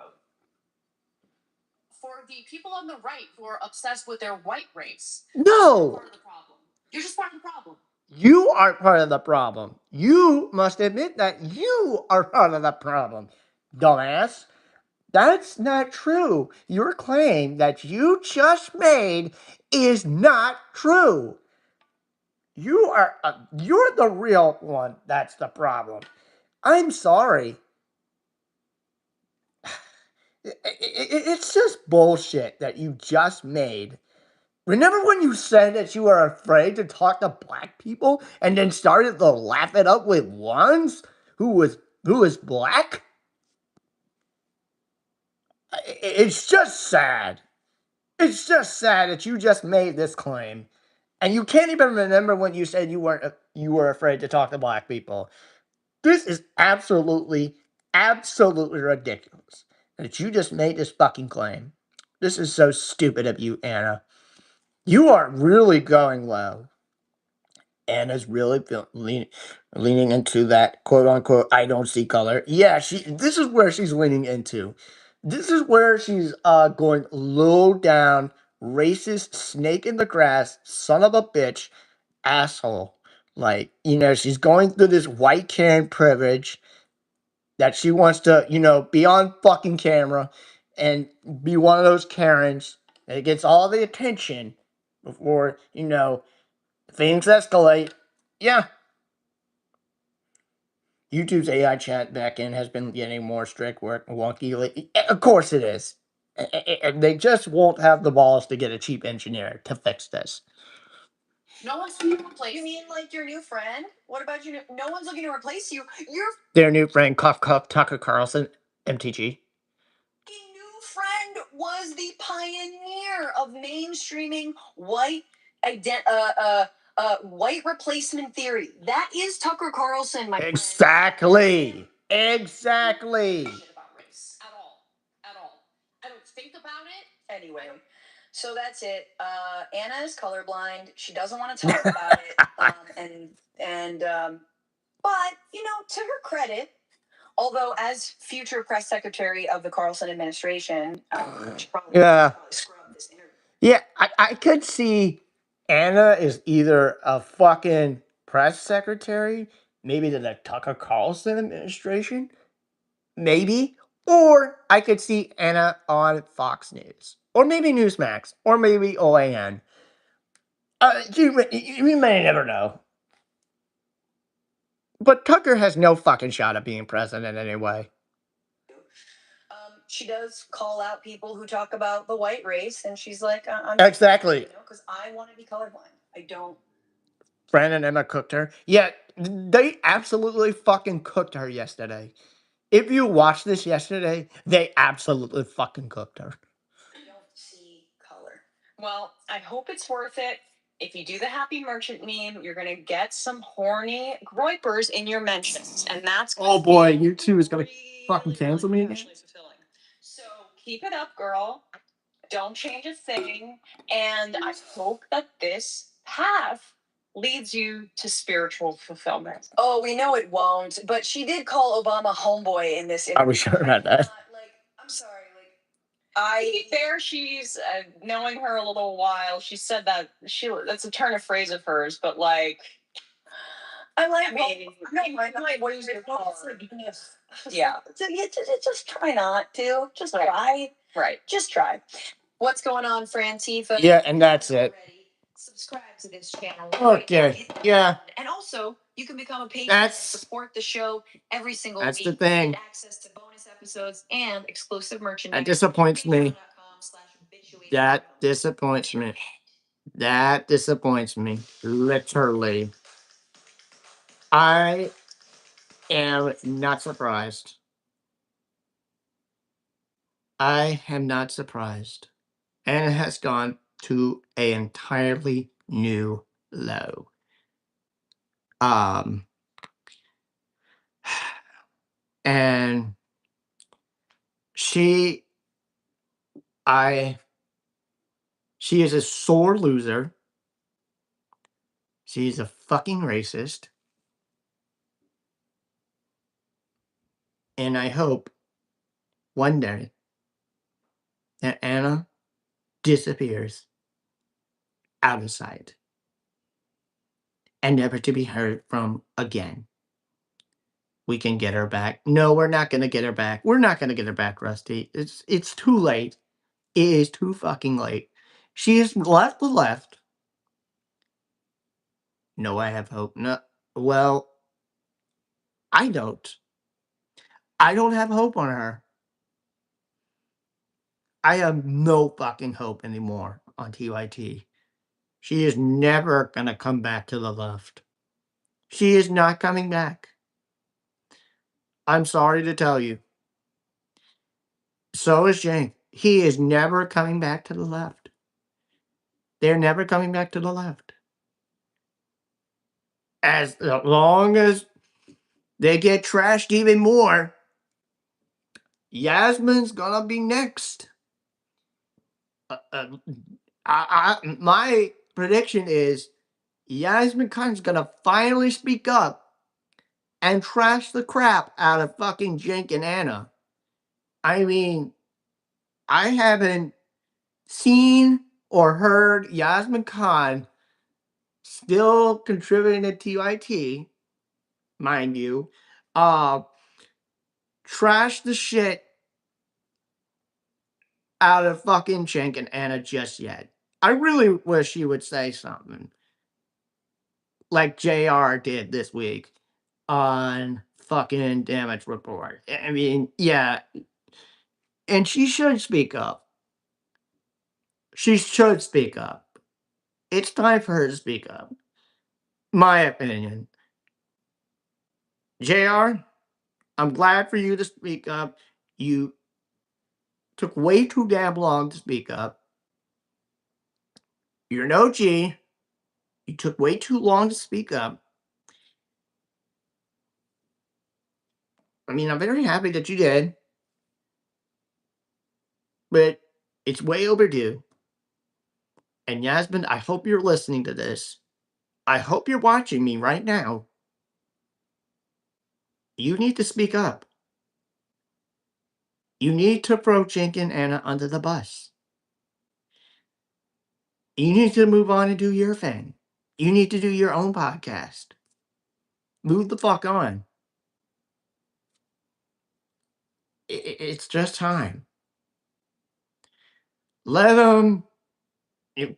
For the people on the right who are obsessed with their white race, No. you're part of the problem. You're just part of the problem. You are part of the problem. You must admit that you are part of the problem, dumbass. That's not true. Your claim that you just made is not true. You're the real one. That's the problem. I'm sorry. It's just bullshit that you just made. Remember when you said that you were afraid to talk to black people and then started to laugh it up with ones who was black? It's just sad. It's just sad that you just made this claim. And you can't even remember when you said you were afraid to talk to black people. This is absolutely ridiculous that you just made this fucking claim. This is so stupid of you, Anna. You are really going low. Anna's really leaning into that quote unquote I don't see color. Yeah, this is where she's leaning into. This is where she's going low down, racist, snake in the grass, son of a bitch, asshole. Like, she's going through this white Karen privilege that she wants to, be on fucking camera and be one of those Karens that gets all the attention before, things escalate. Yeah. YouTube's AI chat backend has been getting more strict work wonky lately. Of course it is. And they just won't have the balls to get a cheap engineer to fix this. No one's looking to replace You mean like your new friend? What about you? No one's looking to replace you. You're Their new friend, Cuff Cuff Tucker Carlson, MTG. new friend was the pioneer of mainstreaming white white replacement theory. That is Tucker Carlson, my Exactly. Exactly. shit about race at all. At all. I don't think about it. Anyway, so that's it. Anna is colorblind. She doesn't want to talk about it. But to her credit, Although, as future press secretary of the Carlson administration, Yeah. scrub this interview. Yeah, I could see Anna is either a fucking press secretary, maybe to the Tucker Carlson administration, maybe, or I could see Anna on Fox News, or maybe Newsmax, or maybe OAN. You may never know. But Tucker has no fucking shot at being president anyway. She does call out people who talk about the white race, and she's like, I'm Exactly. because I want to be colorblind. I don't. Fran and Emma cooked her. Yeah, they absolutely fucking cooked her yesterday. If you watched this yesterday, they absolutely fucking cooked her. I don't see color. Well, I hope it's worth it. If you do the happy merchant meme, you're gonna get some horny groypers in your mentions, and that's Oh boy, YouTube is gonna fucking cancel me again. emotionally fulfilling. So keep it up, girl. Don't change a thing, and I hope that this path leads you to spiritual fulfillment. Oh, we know it won't, but she did call Obama homeboy in this interview. Are we sure about that? I'm sorry, to be fair, she's knowing her a little while. She said that that's a turn of phrase of hers, but like, I like. What is your call? Yeah. So just try not to. Just try. Right. Just try. What's going on, Frantifa? Yeah, and that's it. Subscribe to this channel. Okay, yeah. And also, you can become a patron That's- and support the show every single That's week. the thing. Get access to bonus episodes and exclusive merchandise. That disappoints me. That disappoints me. That disappoints me. Literally. I am not surprised. I am not surprised. And it has gone to an entirely new low. And she is a sore loser. She's a fucking racist. And I hope one day that Anna disappears out of sight and never to be heard from again. We can get her back. No, we're not going to get her back. We're not going to get her back, Rusty. It's too late. It is too fucking late. She has left the left. No, I have hope. No, well, I don't. I don't have hope on her. I have no fucking hope anymore on TYT. She is never going to come back to the left. She is not coming back. I'm sorry to tell you. So is Jane. He is never coming back to the left. They're never coming back to the left. As long as they get trashed even more, Yasmin's gonna be next. My prediction is Yasmin Khan's gonna finally speak up and trash the crap out of fucking Jake and Anna. I mean, I haven't seen or heard Yasmin Khan still contributing to TYT, mind you, trash the shit out of fucking Cenk and Anna just yet. I really wish he would say something like JR did this week on fucking Damage Report. I mean, yeah. And she should speak up. She should speak up. It's time for her to speak up. My opinion. JR, I'm glad for you to speak up. You took way too damn long to speak up. You're an OG. You took way too long to speak up. I mean, I'm very happy that you did. But it's way overdue. And Yasmin, I hope you're listening to this. I hope you're watching me right now. You need to speak up. You need to throw Jink and Anna under the bus. You need to move on and do your thing. You need to do your own podcast. Move the fuck on. It's just time. Let them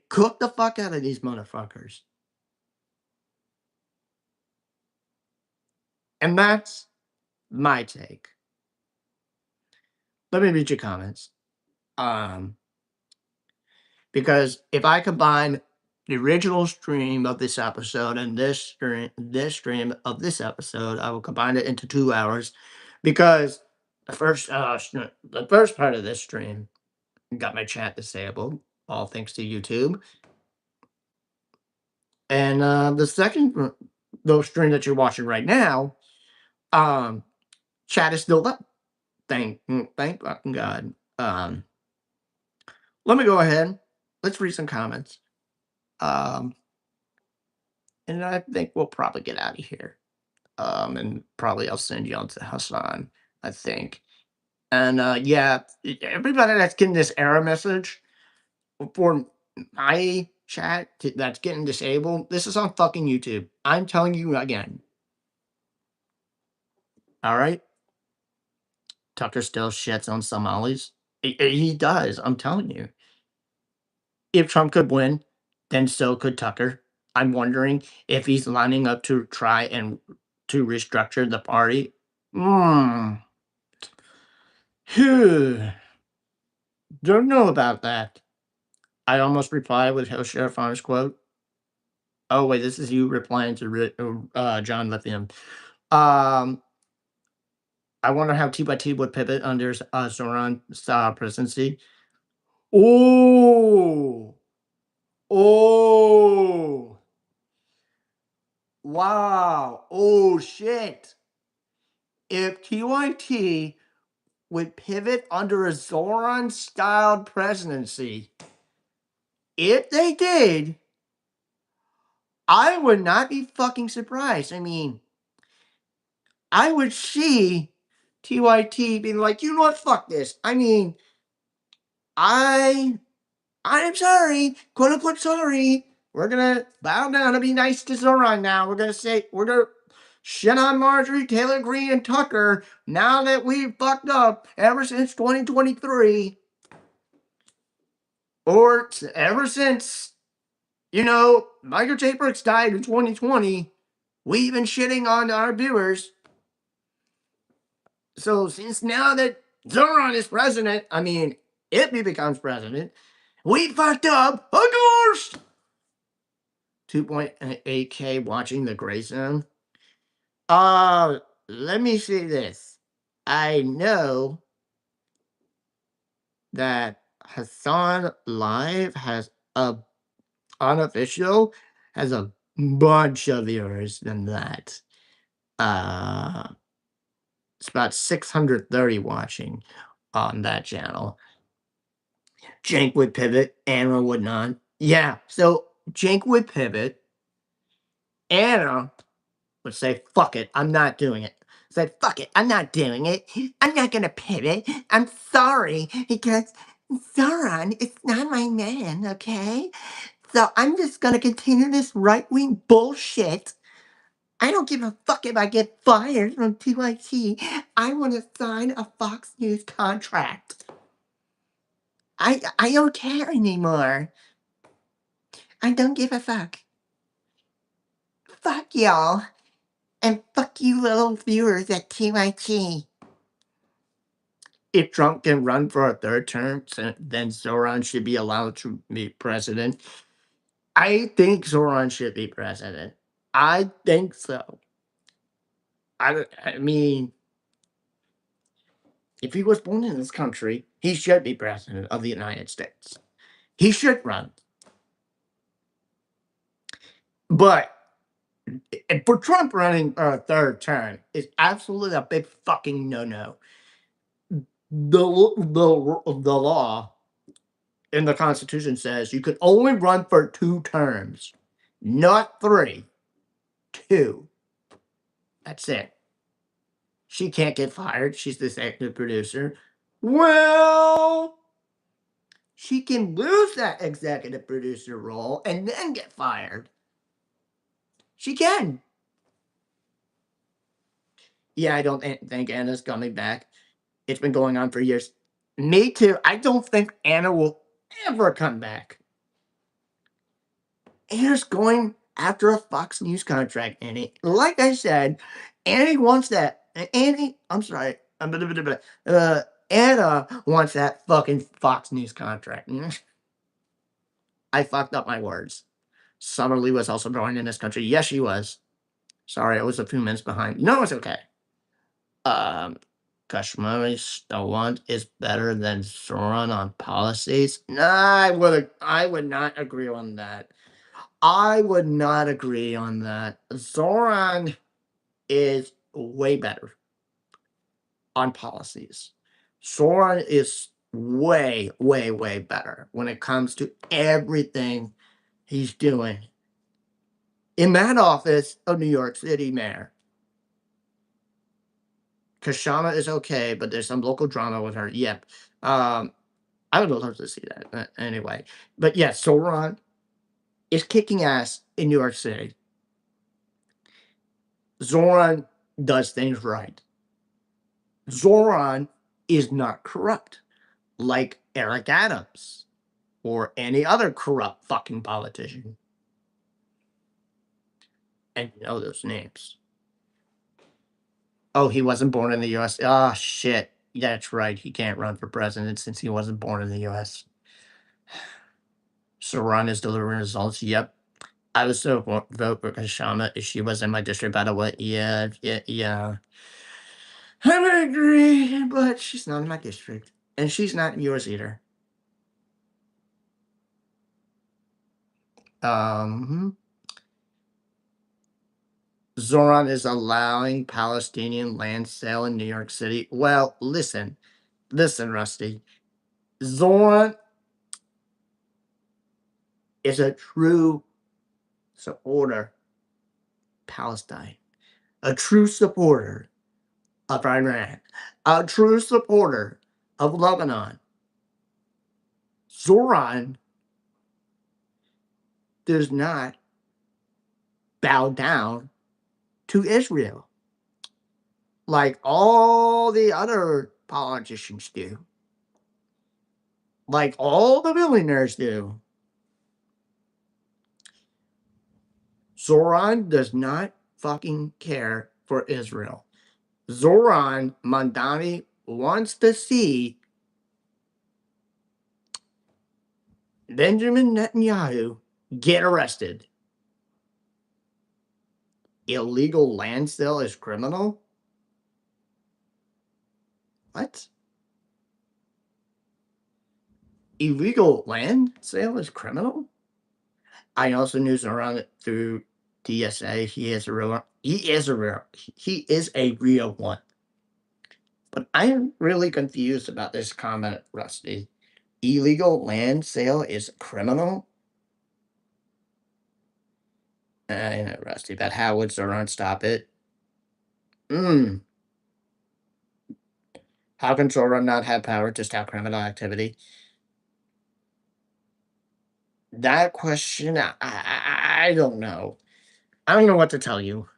cook the fuck out of these motherfuckers. And that's my take. Let me read your comments. Because if I combine the original stream of this episode and this stream of this episode, I will combine it into 2 hours because the first part of this stream got my chat disabled, all thanks to YouTube. And the second those stream that you're watching right now, chat is still up. Thank fucking God. Let me go ahead. Let's read some comments. And I think we'll probably get out of here. And probably I'll send you on to Hassan, I think. And yeah, everybody that's getting this error message for my chat that's getting disabled, this is on fucking YouTube. I'm telling you again. All right? Tucker still shits on Somalis. He does, I'm telling you. If Trump could win, then so could Tucker. I'm wondering if he's lining up to try and to restructure the party. Phew. Don't know about that. I almost replied with Hill Sheriff Farms quote. Oh wait, this is you replying to John Lithium. I wonder how T by T would pivot under Zoran's presidency. Oh, oh, wow, oh shit! If TYT would pivot under a Zoran-styled presidency, if they did, I would not be fucking surprised. I mean, I would see TYT being like, you know what, fuck this. I mean, I'm sorry, quote unquote sorry. We're gonna bow down and be nice to Zoran now. We're gonna shit on Marjorie Taylor Greene and Tucker now that we've fucked up ever since 2023. Or ever since, Michael J. Brooks died in 2020. We've been shitting on our viewers. So since now that Zoran is president, I mean, if he becomes president, we fucked up, of course. 2.8K watching the Gray Zone. Let me say this. I know that Hassan Live has unofficial has a bunch of viewers than that. It's about 630 watching on that channel. Jank would pivot, Anna would not. Yeah, so Jank would pivot. Anna would say, fuck it, I'm not doing it. Say, fuck it, I'm not doing it. I'm not gonna pivot. I'm sorry, because Zoran is not my man, okay? So I'm just gonna continue this right-wing bullshit. I don't give a fuck if I get fired from TYT. I want to sign a Fox News contract. I don't care anymore. I don't give a fuck. Fuck y'all. And fuck you little viewers at TYT. If Trump can run for a third term, then Zoran should be allowed to be president. I think Zoran should be president. I think so. I mean, if he was born in this country, he should be president of the United States. He should run. But for Trump running a third term is absolutely a big fucking no-no. The law in the Constitution says you can only run for 2 terms, not 3. 2. That's it. She can't get fired. She's the executive producer. Well, she can lose that executive producer role and then get fired. She can. Yeah, I don't think Anna's coming back. It's been going on for years. Me too. I don't think Anna will ever come back. Anna's going after a Fox News contract, Annie. Like I said, Annie wants that. Annie, I'm sorry. Anna wants that fucking Fox News contract. I fucked up my words. Summerlee was also born in this country. Yes, she was. Sorry, I was a few minutes behind. No, it's okay. Kashmiri Stawant is better than Zoran on policies. Nah, I would not agree on that. I would not agree on that. Zoran is way better on policies. Zoran is way, way, way better when it comes to everything he's doing in that office of New York City mayor. Kashama is okay, but there's some local drama with her. Yep. I would love to see that anyway. But yeah, Zoran is kicking ass in New York City. Zoran does things right. Zoran is not corrupt like Eric Adams or any other corrupt fucking politician. And you know those names. Oh, he wasn't born in the US. Oh, shit. That's right. He can't run for president since he wasn't born in the US. Zoran is delivering results. Yep. I would still vote for Kashama if she was in my district, by the way. Yeah. I would agree, but she's not in my district. And she's not in yours either. Zoran is allowing Palestinian land sale in New York City. Well, listen, Rusty. Zoran is a true supporter of Palestine, a true supporter of Iran, a true supporter of Lebanon. Zoran does not bow down to Israel like all the other politicians do, like all the billionaires do. Zoran does not fucking care for Israel. Zoran Mandani wants to see Benjamin Netanyahu get arrested. Illegal land sale is criminal? What? Illegal land sale is criminal? I also knew Zoran through DSA. He is a real one. But I'm really confused about this comment, Rusty. Illegal land sale is criminal? I know, Rusty, but how would Zoran stop it? How can Zoran not have power to stop criminal activity? That question, I don't know. I don't know what to tell you,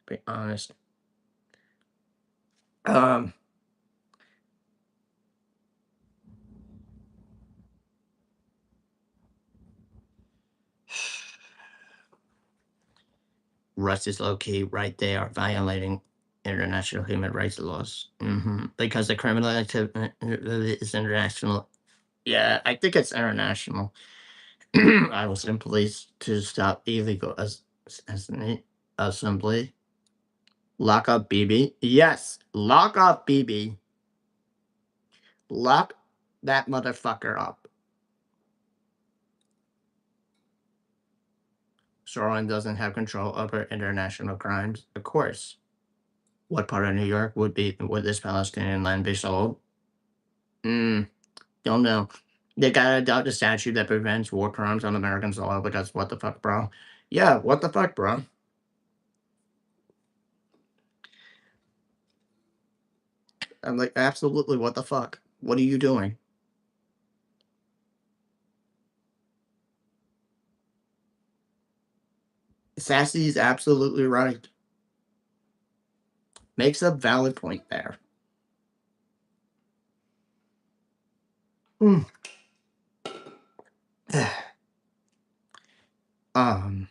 to be honest. Russ is low key right. They are violating international human rights laws. Because the criminal activity is international. Yeah, I think it's international. I was in police to stop illegal assembly. Lock up BB. Yes, lock up BB. Lock that motherfucker up. Soren doesn't have control over international crimes. Of course. What part of New York would this Palestinian land be sold? Don't know. They gotta adopt a statute that prevents war crimes on American soil because what the fuck, bro? Yeah, what the fuck, bro? I'm like, absolutely, what the fuck? What are you doing? Sassy is absolutely right. Makes a valid point there. Hmm. um,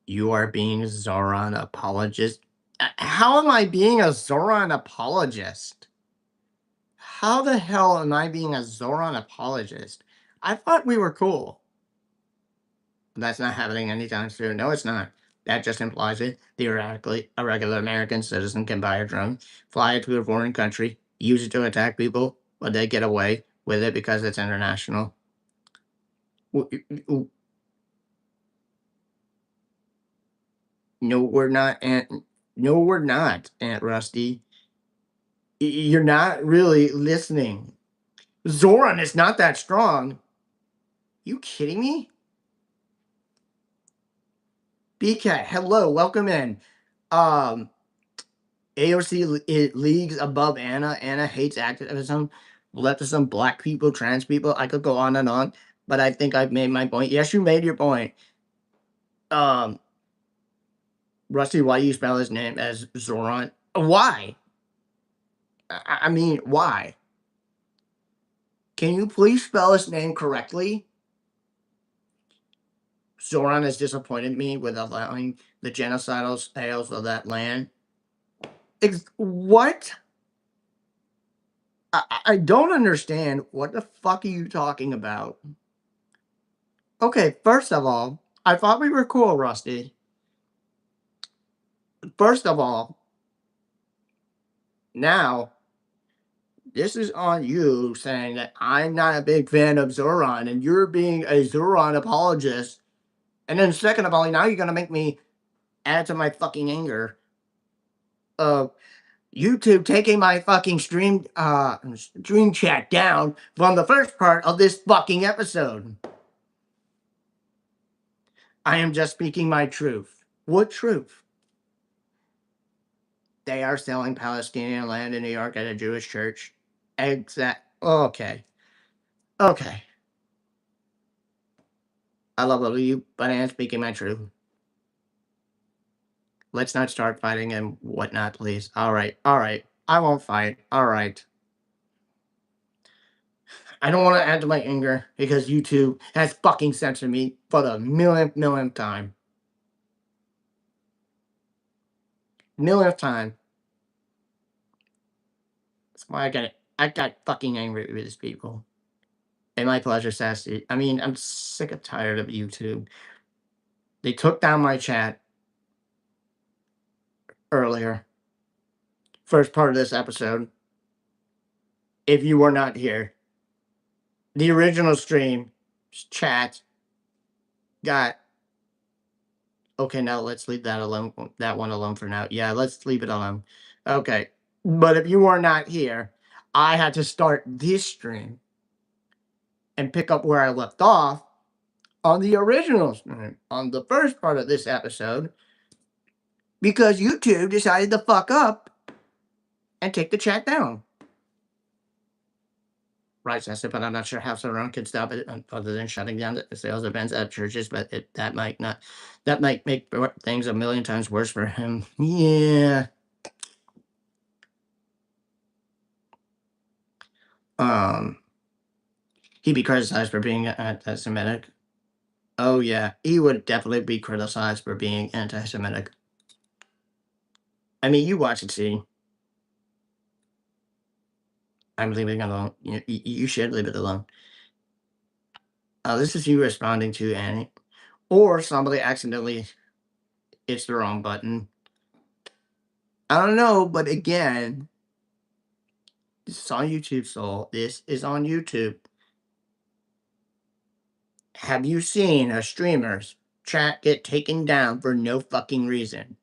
you are being a Zoran apologist. How am I being a Zoran apologist? How the hell am I being a Zoran apologist? I thought we were cool. That's not happening anytime soon. No, it's not. That just implies it. Theoretically, a regular American citizen can buy a drone, fly it to a foreign country, use it to attack people, but they get away with it because it's international. No, we're not, Aunt. No, we're not, Aunt Rusty. You're not really listening. Zoran is not that strong. You kidding me? BCat, hello, welcome in. Um, AOC leagues above Anna. Anna hates activism, leftism, black people, trans people. I could go on and on, but I think I've made my point. Yes, you made your point. Um, Rusty, why do you spell his name as Zoran? Why? I mean, why? Can you please spell his name correctly? Zoran has disappointed me with allowing the genocidal sales of that land. What? I don't understand. What the fuck are you talking about? Okay, first of all, I thought we were cool, Rusty. First of all, now this is on you saying that I'm not a big fan of Zoran and you're being a Zoran apologist. And then second of all, now you're gonna make me add to my fucking anger of YouTube taking my fucking stream chat down from the first part of this fucking episode. I am just speaking my truth. What truth? They are selling Palestinian land in New York at a Jewish church. Exact. Okay. Okay. I love you, but I am speaking my truth. Let's not start fighting and whatnot, please. All right. All right. I won't fight. All right. I don't want to add to my anger because YouTube has fucking censored me for the millionth time. Millionth time. That's why I got fucking angry with these people. And my pleasure, Sassy. I mean, I'm sick and tired of YouTube. They took down my chat earlier. First part of this episode. If you were not here, the original stream chat got okay. Now let's leave that alone. That one alone for now. Yeah, let's leave it alone. Okay, but if you were not here, I had to start this stream and pick up where I left off on the original stream on the first part of this episode because YouTube decided to fuck up and take the chat down. Right, Sessa, but I'm not sure how Sauron could stop it other than shutting down the sales events at churches, but that might not, that might make things a million times worse for him. Yeah. Um, he'd be criticized for being anti-Semitic. Oh yeah, he would definitely be criticized for being anti-Semitic. I mean, you watch and see. I'm leaving it alone. You should leave it alone. This is you responding to Annie, or somebody accidentally hits the wrong button. I don't know, but again, this is on YouTube, Soul. This is on YouTube. Have you seen a streamer's chat get taken down for no fucking reason?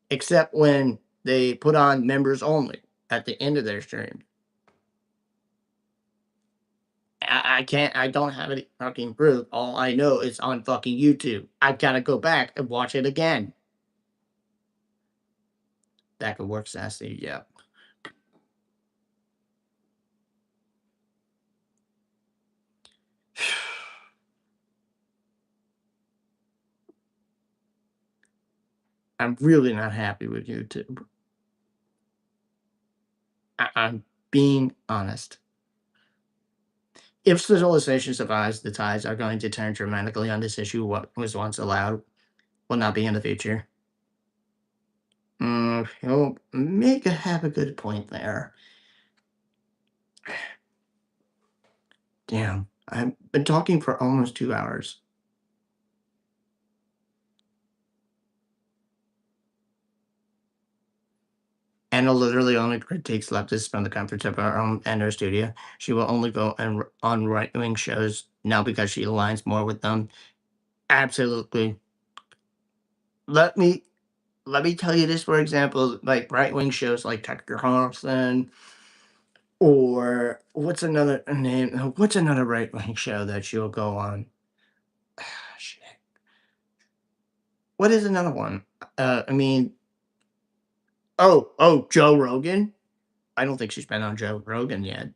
Except when they put on members only at the end of their stream. I can't, I don't have any fucking proof. All I know is on fucking YouTube. I've got to go back and watch it again. that could work sassy. Yeah. I'm really not happy with YouTube. I'm being honest. If civilization survives, the tides are going to turn dramatically on this issue. What was once allowed will not be in the future. He'll have a good point there. Damn, I've been talking for almost 2 hours. Anna literally only critiques leftists from the comforts of her own and her studio. She will only go on right-wing shows now because she aligns more with them. Absolutely. Let me let me tell you this, for example, like right-wing shows like Tucker Carlson, or what's another name? What's another right-wing show that she'll go on? Shit. What is another one? I mean, Joe Rogan. I don't think she's been on Joe Rogan yet.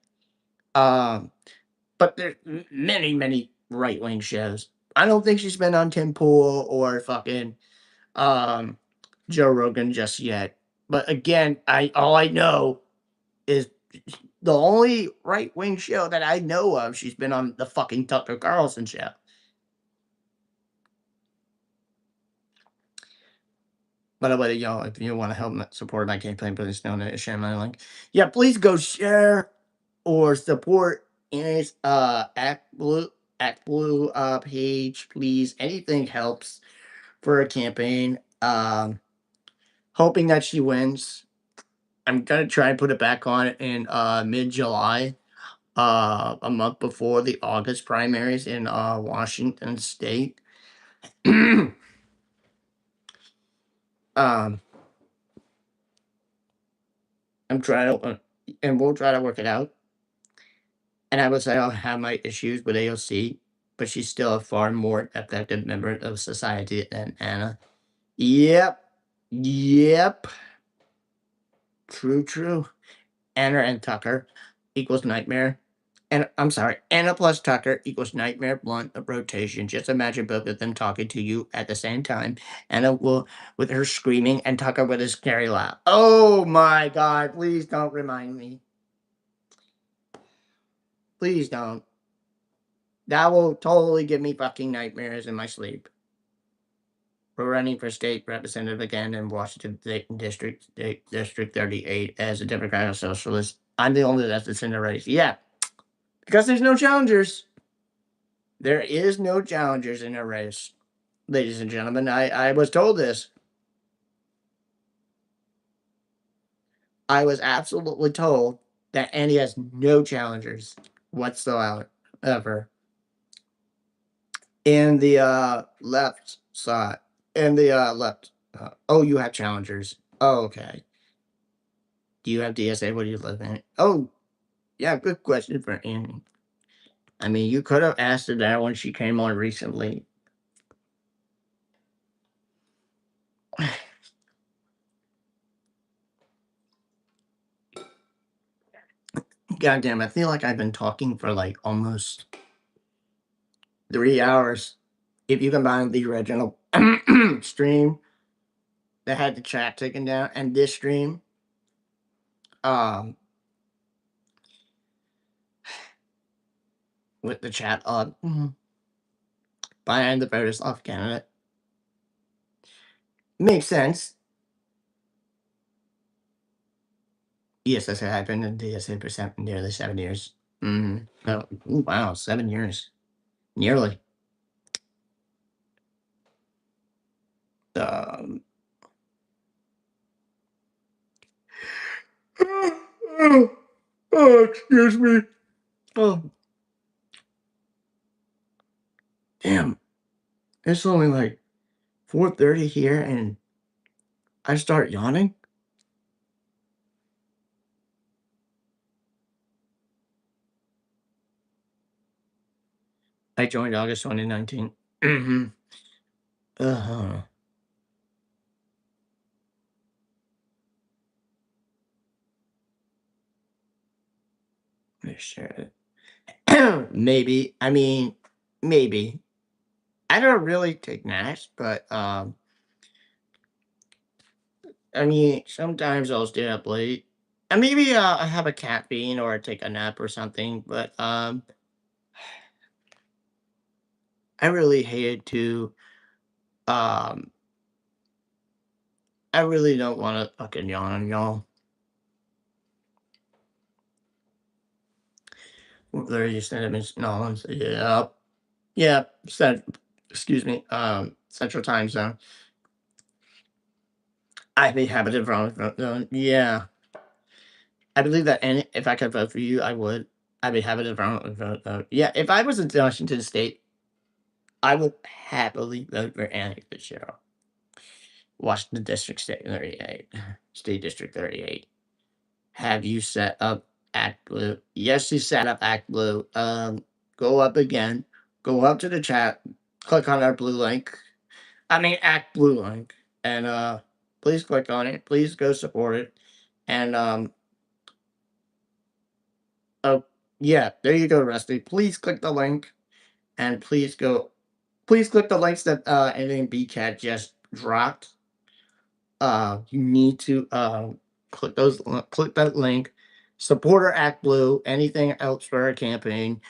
Um, but there's many, many right wing shows. I don't think she's been on Tim Pool or fucking um Joe Rogan just yet. But again, I all I know is the only right wing show that I know of. She's been on the fucking Tucker Carlson show. By the way, y'all, if you want to help support my campaign, please donate, share my link. Yeah, please go share or support Annie's Act Blue page, please. Anything helps for a campaign. Hoping that she wins. I'm gonna try and put it back on in mid-July, a month before the August primaries in Washington State. um, I'm trying to, and we'll try to work it out. And I would say I'll have my issues with AOC, but she's still a far more effective member of society than Anna. Yep. Yep. True, true. Anna and Tucker equals nightmare. And I'm sorry, Anna plus Tucker equals nightmare blunt of rotation. Just imagine both of them talking to you at the same time. Anna will with her screaming and Tucker with his scary laugh. Oh my god, please don't remind me. Please don't. That will totally give me fucking nightmares in my sleep. We're running for state representative again in Washington District 38 as a Democratic Socialist. I'm the only that's in the race. Yeah, because there's no challengers. There is no challengers in a race. Ladies and gentlemen, I was told this. I was absolutely told that Andy has no challengers whatsoever. Ever. In the left side. In the left. Oh, you have challengers. Oh, okay. Do you have DSA? Where do you live in? Oh, yeah, good question for Annie. I mean, you could have asked her that when she came on recently. Goddamn, I feel like I've been talking for like almost 3 hours. If you combine the original stream that had the chat taken down and this stream, um, with the chat up, behind the voters off candidate, makes sense. Yes, that's I've been in DSA for nearly 7 years. Oh, wow, 7 years. Nearly. Um, excuse me. Oh, damn. It's only like 4:30 here and I start yawning. I joined August 2019. Uh-huh. Sure. Maybe. I mean, maybe. I don't really take naps, but I mean, sometimes I'll stay up late. And maybe I have a caffeine or I take a nap or something, but I really hated to um I really don't want to fucking yawn, y'all. There you said it, Miss Nollins. Yeah. Yeah. Excuse me. Central time zone. I'd be happy to vote. Yeah. I believe that any if I could vote for you, I would. I'd be happy to vote. Yeah, if I was in Washington State, I would happily vote for Annie Fitzgerald. Washington District State 38. State District 38. Have you set up Act Blue? Yes, you set up Act Blue. Go up again. Go up to the chat. Click on our blue link. I mean Act Blue link. And please click on it. Please go support it. And oh yeah, there you go, Rusty. Please click the link and please click the links that anything BCAT just dropped. You need to click that link, support our Act Blue, anything else for our campaign.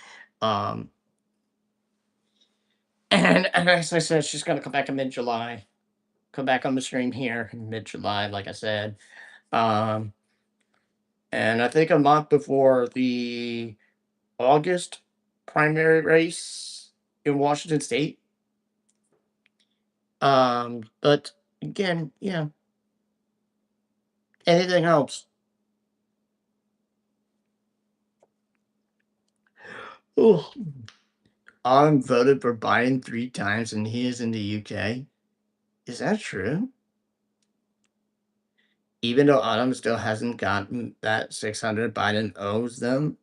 Um, and as I said, she's gonna come back in mid-July. Come back on the stream here in mid-July, like I said. Um, and I think a month before the August primary race in Washington State. But again, yeah, anything helps. Oh, Autumn voted for Biden 3 times and he is in the UK. Is that true? Even though Autumn still hasn't gotten that 600 Biden owes them?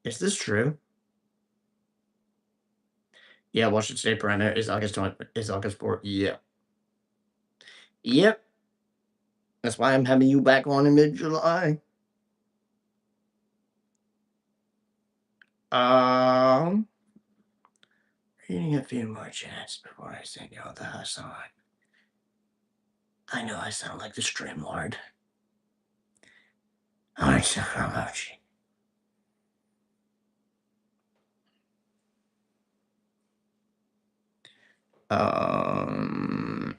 Is this true? Yeah, Washington State primary is August 4th. Yeah. Yep. That's why I'm having you back on in mid-July. Um, reading a few more chats before I send y'all the Hassan. I know I sound like the stream lord. I sound how much. Um.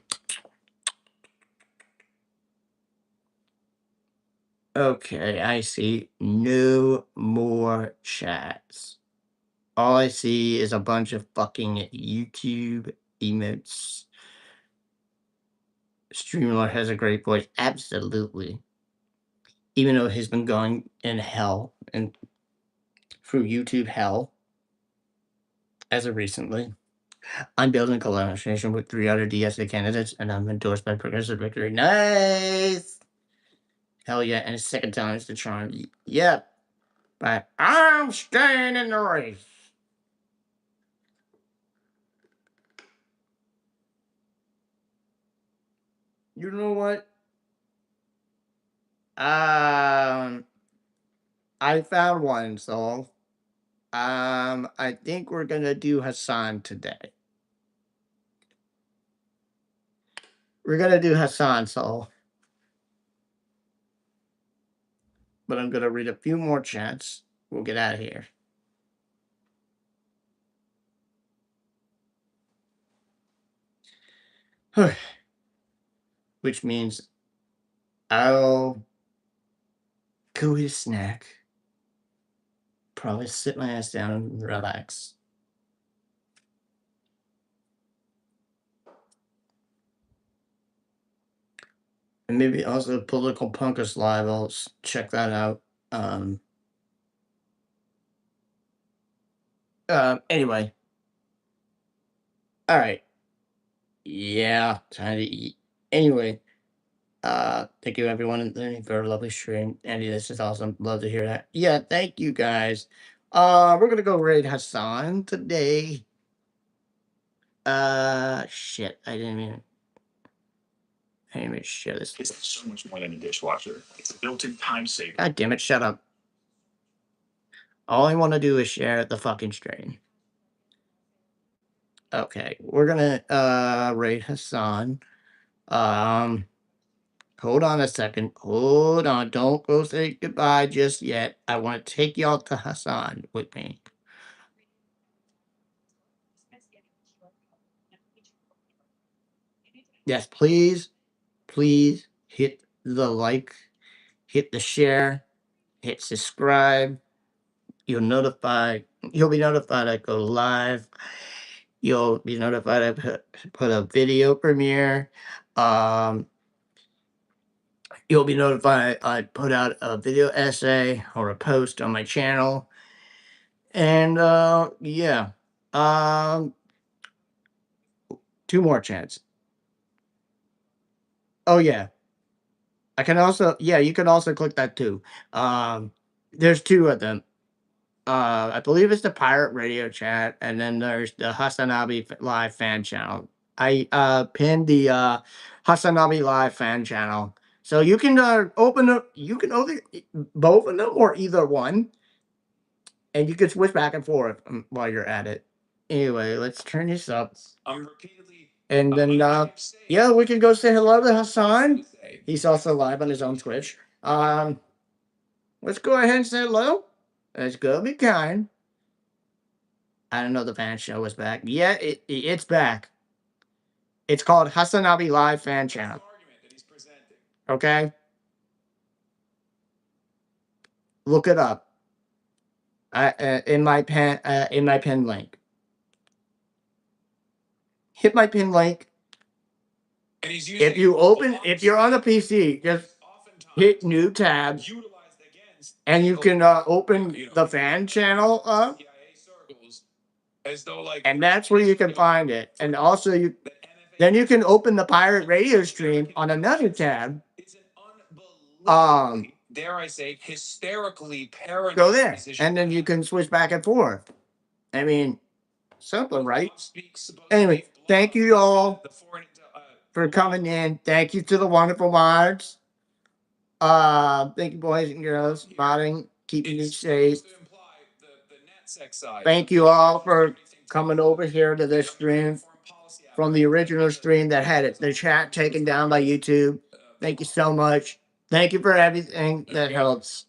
Okay, I see no more chats. All I see is a bunch of fucking YouTube emotes. Streamlord has a great voice. Absolutely. Even though he's been going in hell and through YouTube hell as of recently. I'm building a collaboration with 3 other DSA candidates and I'm endorsed by Progressive Victory. Nice! Hell yeah, and his second time is the charm. Yep. But I'm staying in the race. You know what? I found one, so I think we're gonna do Hassan today. We're gonna do Hassan, so. But I'm gonna read a few more chats. We'll get out of here. Which means I'll go eat a snack. Probably sit my ass down and relax. And maybe also Political Punkers Live. I'll check that out. Anyway. All right. Yeah, time to eat. Anyway, thank you everyone for a lovely stream. Andy, this is awesome. Love to hear that. Yeah, thank you guys. We're gonna go raid Hassan today. Shit, I didn't even share this. It's so much more than a dishwasher. It's a built-in time saver. God damn it, shut up. All I want to do is share the fucking stream. Okay, we're gonna raid Hassan. Um, hold on a second. Hold on. Don't go say goodbye just yet. I want to take y'all to Hassan with me. Yes, please, please hit the like, hit the share, hit subscribe. You'll be notified I go live. You'll be notified I put a video premiere. Um, you'll be notified I put out a video essay or a post on my channel. And yeah. Um, two more chats. Oh yeah. I can also, yeah, you can also click that too. There's two of them. I believe it's the Pirate Radio chat, and then there's the Hasanabi Live fan channel. I pinned the Hasanabi Live fan channel, so you can open up. You can open both of them or either one, and you can switch back and forth while you're at it. Anyway, let's turn this up. And then yeah, we can go say hello to Hassan. He's also live on his own Twitch. Let's go ahead and say hello. Let's go be kind. I don't know the fan show is back. Yeah, it's back. It's called Hasanabi Live Fan Channel. Okay? Look it up. In my pin link. Hit my pin link. If you're on a PC, just hit new tab, and you can open the fan channel up, and that's where you can find it. And also then you can open the Pirate Radio stream on another tab. Dare I say, hysterically paranoid. Go there, and then you can switch back and forth. I mean, simple, right? Anyway, thank you all for coming in. Thank you to the wonderful mods. Thank you, boys and girls, modding, keeping me safe. Thank you all for coming over here to this stream from the original stream that had the chat taken down by YouTube. Thank you so much. Thank you for everything that helps.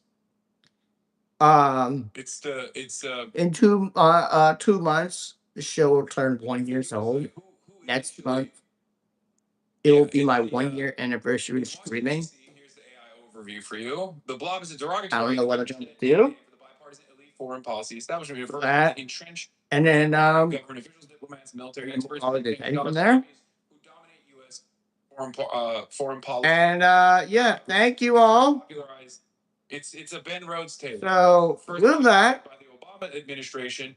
In 2 months, the show will turn 1 year old. Next month, it will be my 1 year anniversary streaming. Here's the AI overview for you. The blob is a derogatory. I don't know what I'm going to do. Foreign policy establishment For that. entrenched And then government officials, diplomats, military experts, all the things from there. who dominate U.S. foreign policy. And yeah, thank you all. It's a Ben Rhodes tale. So with that, By the Obama administration.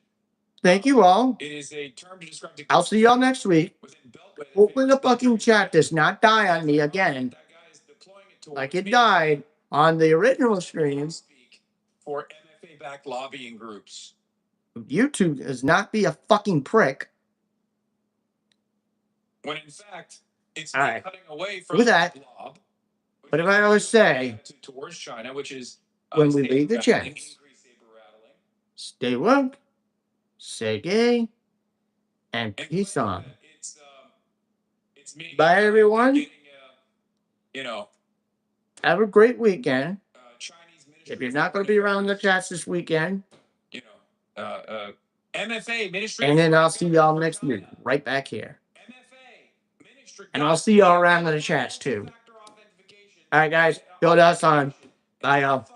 Thank you all. It is a term to describe. I'll see y'all next week. Hopefully the fucking chat does not die on me again, like it died on the original stream. For MFA-backed lobbying groups. YouTube does not be a fucking prick. When in fact, it's all right. cutting away from with that. Blob. But if I always say towards China, which is when we leave the chat, stay woke, stay gay, and peace on. Bye, everyone. Have a great weekend. If you're not going to be around the chats this weekend, MFA ministry, and then I'll see y'all next week, right back here. And I'll see y'all around in the chats too. All right, guys, go to us on. Bye, y'all.